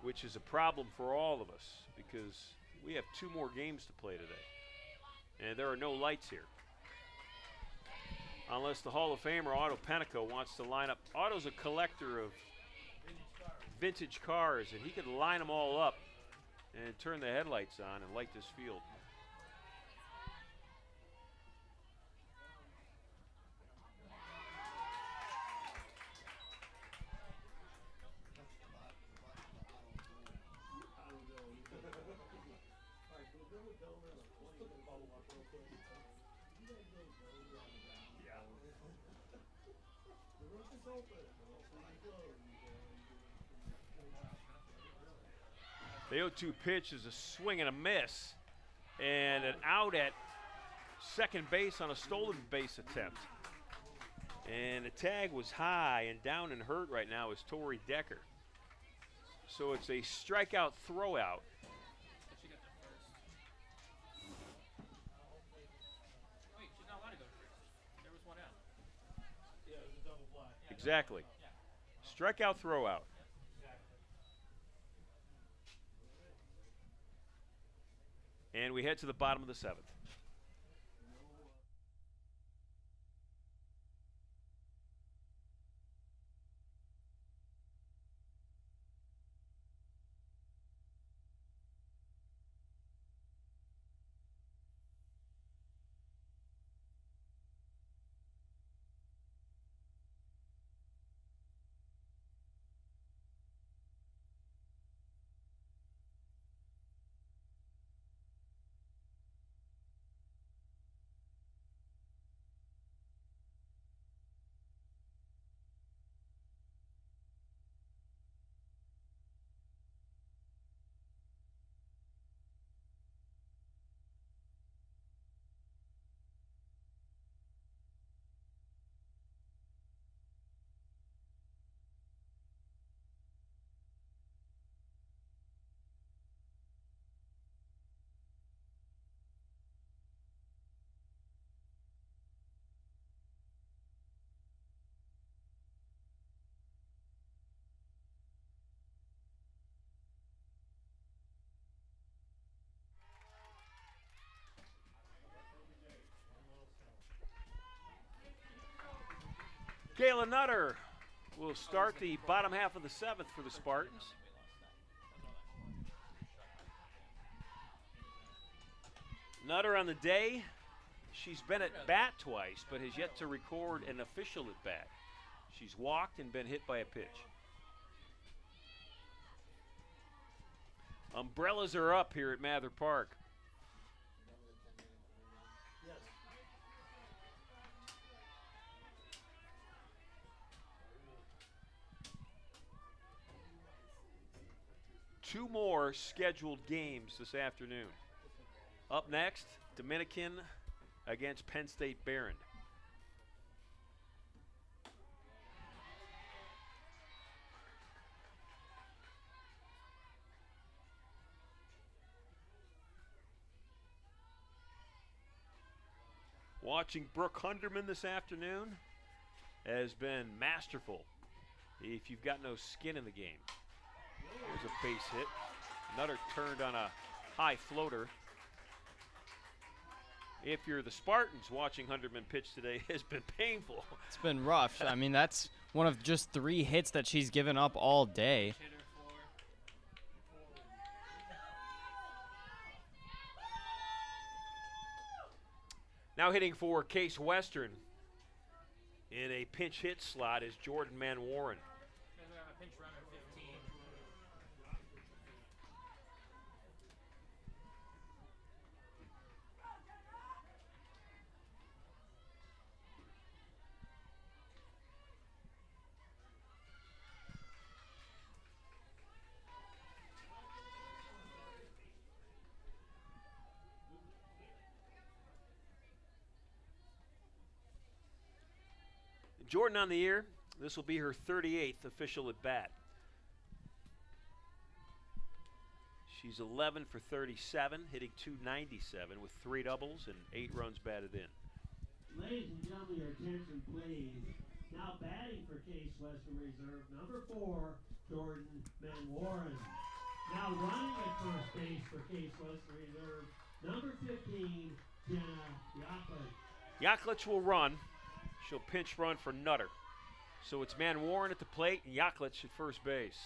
which is a problem for all of us because we have 2 more games to play today. And there are no lights here. Unless the Hall of Famer Otto Penico wants to line up. Otto's a collector of vintage cars, and he could line them all up and turn the headlights on and light this field. The 0-2 pitch is a swing and a miss, and an out at second base on a stolen base attempt. And the tag was high, and down and hurt right now is Tori Decker. So it's a strikeout throw out. She got the first. Wait, she's not allowed to go to first. There was one out. Yeah, it was a double play. Exactly. Strikeout throw out. And we head to the bottom of the 7th. Kayla Nutter will start the bottom half of the 7th for the Spartans. Nutter on the day, she's been at bat twice, but has yet to record an official at bat. She's walked and been hit by a pitch. Umbrellas are up here at Mather Park. 2 more scheduled games this afternoon. Up next, Dominican against Penn State Behrend. Watching Brooke Hunderman this afternoon has been masterful if you've got no skin in the game. There's a base hit. Nutter turned on a high floater. If you're the Spartans, watching Hunderman pitch today has been painful. It's been rough. I mean, that's one of just 3 hits that she's given up all day. Now hitting for Case Western in a pinch hit slot is Jordan Manwaran. Jordan on the year. This will be her 38th official at bat. She's 11 for 37, hitting .297 with 3 doubles and 8 runs batted in. Ladies and gentlemen, your attention, please. Now batting for Case Western Reserve, number 4, Jordan Manwaran. Now running at first base for Case Western Reserve, number 15, Jenna Yaklich. Yaklich will run. She'll pinch run for Nutter. So it's Manwaran at the plate and Yaklich at first base.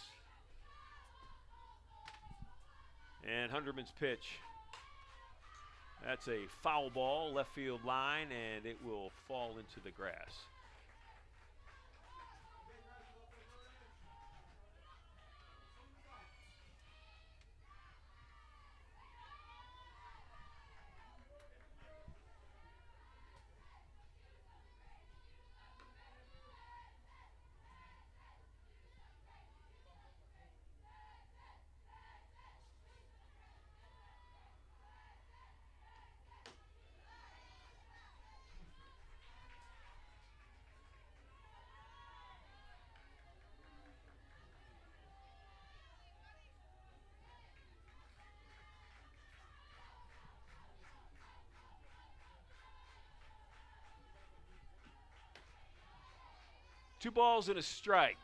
And Hunderman's pitch. That's a foul ball, left field line, and it will fall into the grass. Two balls and a strike.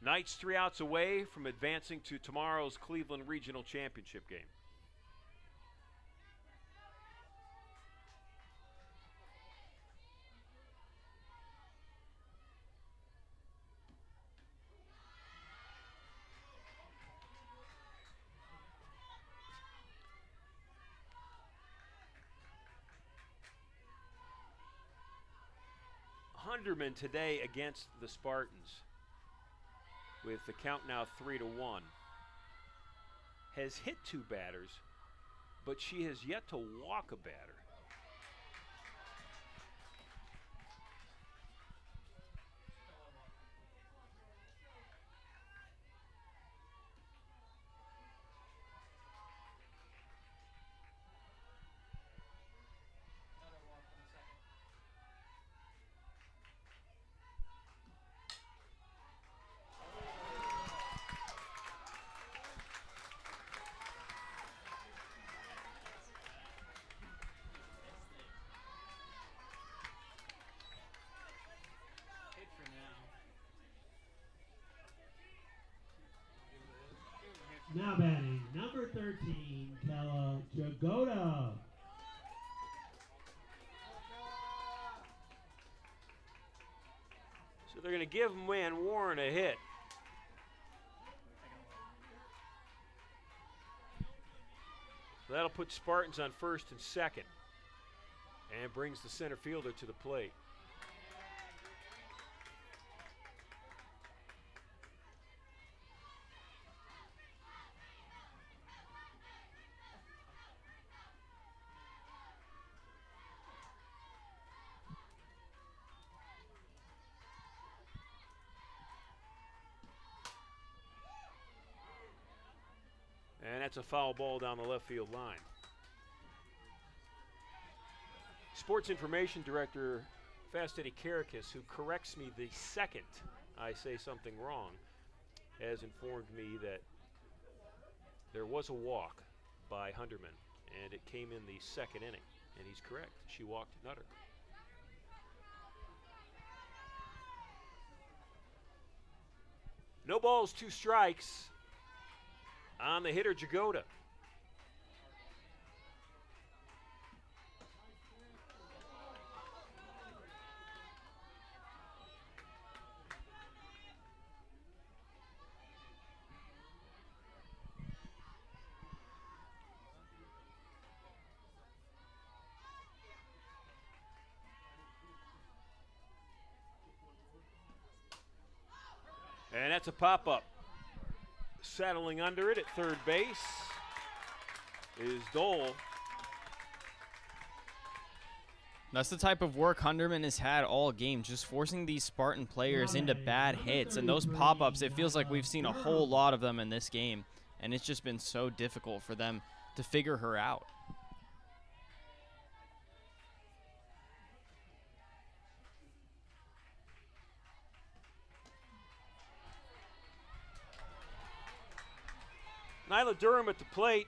Knights 3 outs away from advancing to tomorrow's Cleveland Regional Championship game. Hunderman today against the Spartans, with the count now 3-1, has hit 2 batters, but she has yet to walk a batter. Now batting, number 13, Kella Jagoda. So they're going to give Manwaran a hit. So that'll put Spartans on first and second, and brings the center fielder to the plate. that's a foul ball down the left field line. Sports Information Director Fast Eddie Karakis, who corrects me the second I say something wrong, has informed me that there was a walk by Hunderman, and it came in the second inning, and he's correct. She walked Nutter. No balls, 2 strikes on the hitter, Jagoda. And that's a pop-up. Settling under it at third base is Dole. That's the type of work Hunderman has had all game, just forcing these Spartan players into bad hits. And those pop-ups, it feels like we've seen a whole lot of them in this game. And it's just been so difficult for them to figure her out. Nyla Durham at the plate.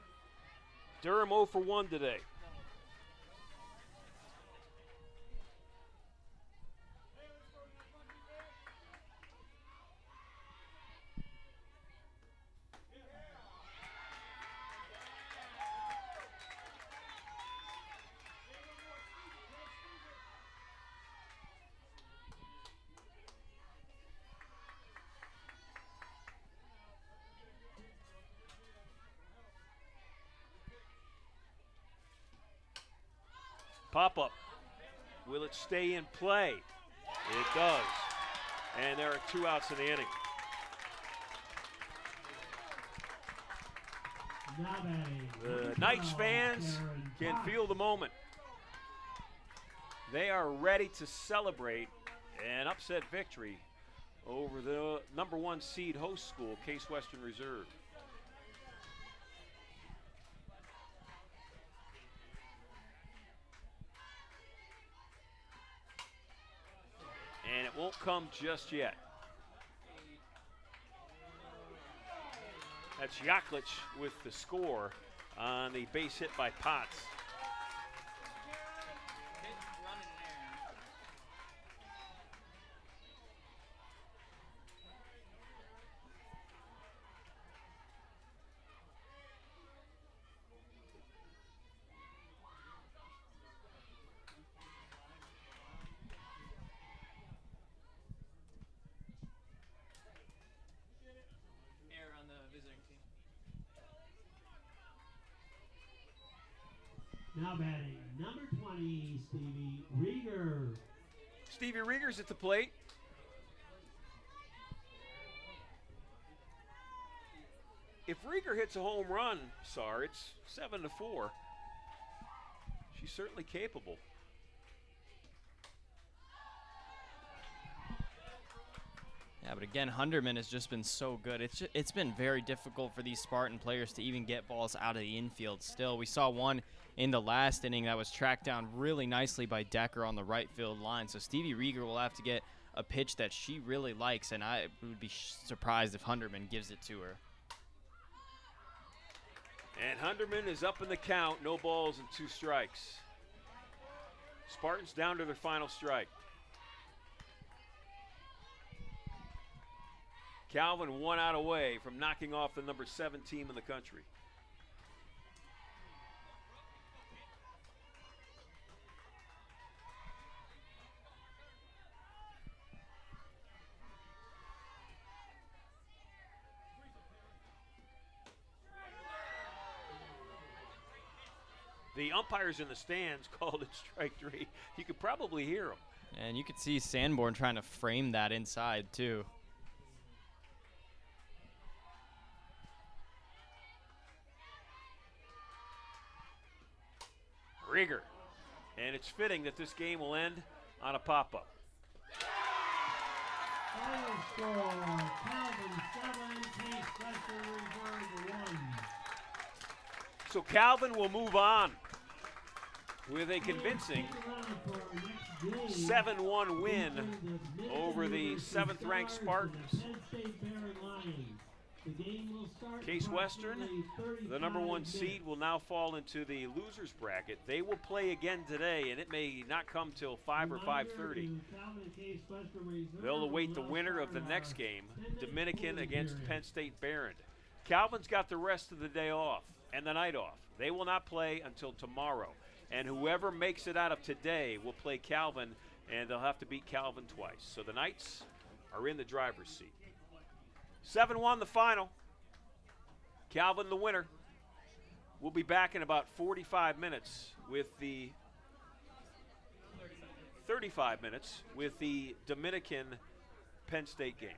Durham 0 for 1 today. Pop-up. Will it stay in play? It does. And there are 2 outs in the inning. The Knights fans can feel the moment. They are ready to celebrate an upset victory over the #1 seed host school, Case Western Reserve. And it won't come just yet. That's Yaklich with the score on the base hit by Potts. Now batting, number 20, Stevie Rieger. Stevie Rieger's at the plate. If Rieger hits a home run, Sar, it's 7-4. She's certainly capable. Yeah, but again, Hunderman has just been so good. It's been very difficult for these Spartan players to even get balls out of the infield still. We saw one in the last inning that was tracked down really nicely by Decker on the right field line. So Stevie Rieger will have to get a pitch that she really likes, and I would be surprised if Hunderman gives it to her. And Hunderman is up in the count, no balls and 2 strikes. Spartans down to their final strike. Calvin 1 out away from knocking off the #7 team in the country. The umpires in the stands called it strike 3. You could probably hear them. And you could see Sanborn trying to frame that inside too. Rieger. And it's fitting that this game will end on a pop-up. Final score, Calvin 7, Case Western Reserve 1. So Calvin will move on with a convincing 7-1 win over the 7th-ranked Spartans. Case Western, the number 1 seed, will now fall into the losers bracket. They will play again today, and it may not come till 5 or 5:30. They'll await the winner of the next game, Dominican against Penn State Barron. Calvin's got the rest of the day off and the night off. They will not play until tomorrow. And whoever makes it out of today will play Calvin, and they'll have to beat Calvin twice. So the Knights are in the driver's seat. 7-1 the final. Calvin the winner. We'll be back in about 45 minutes with the 35 minutes with the Dominican Penn State game.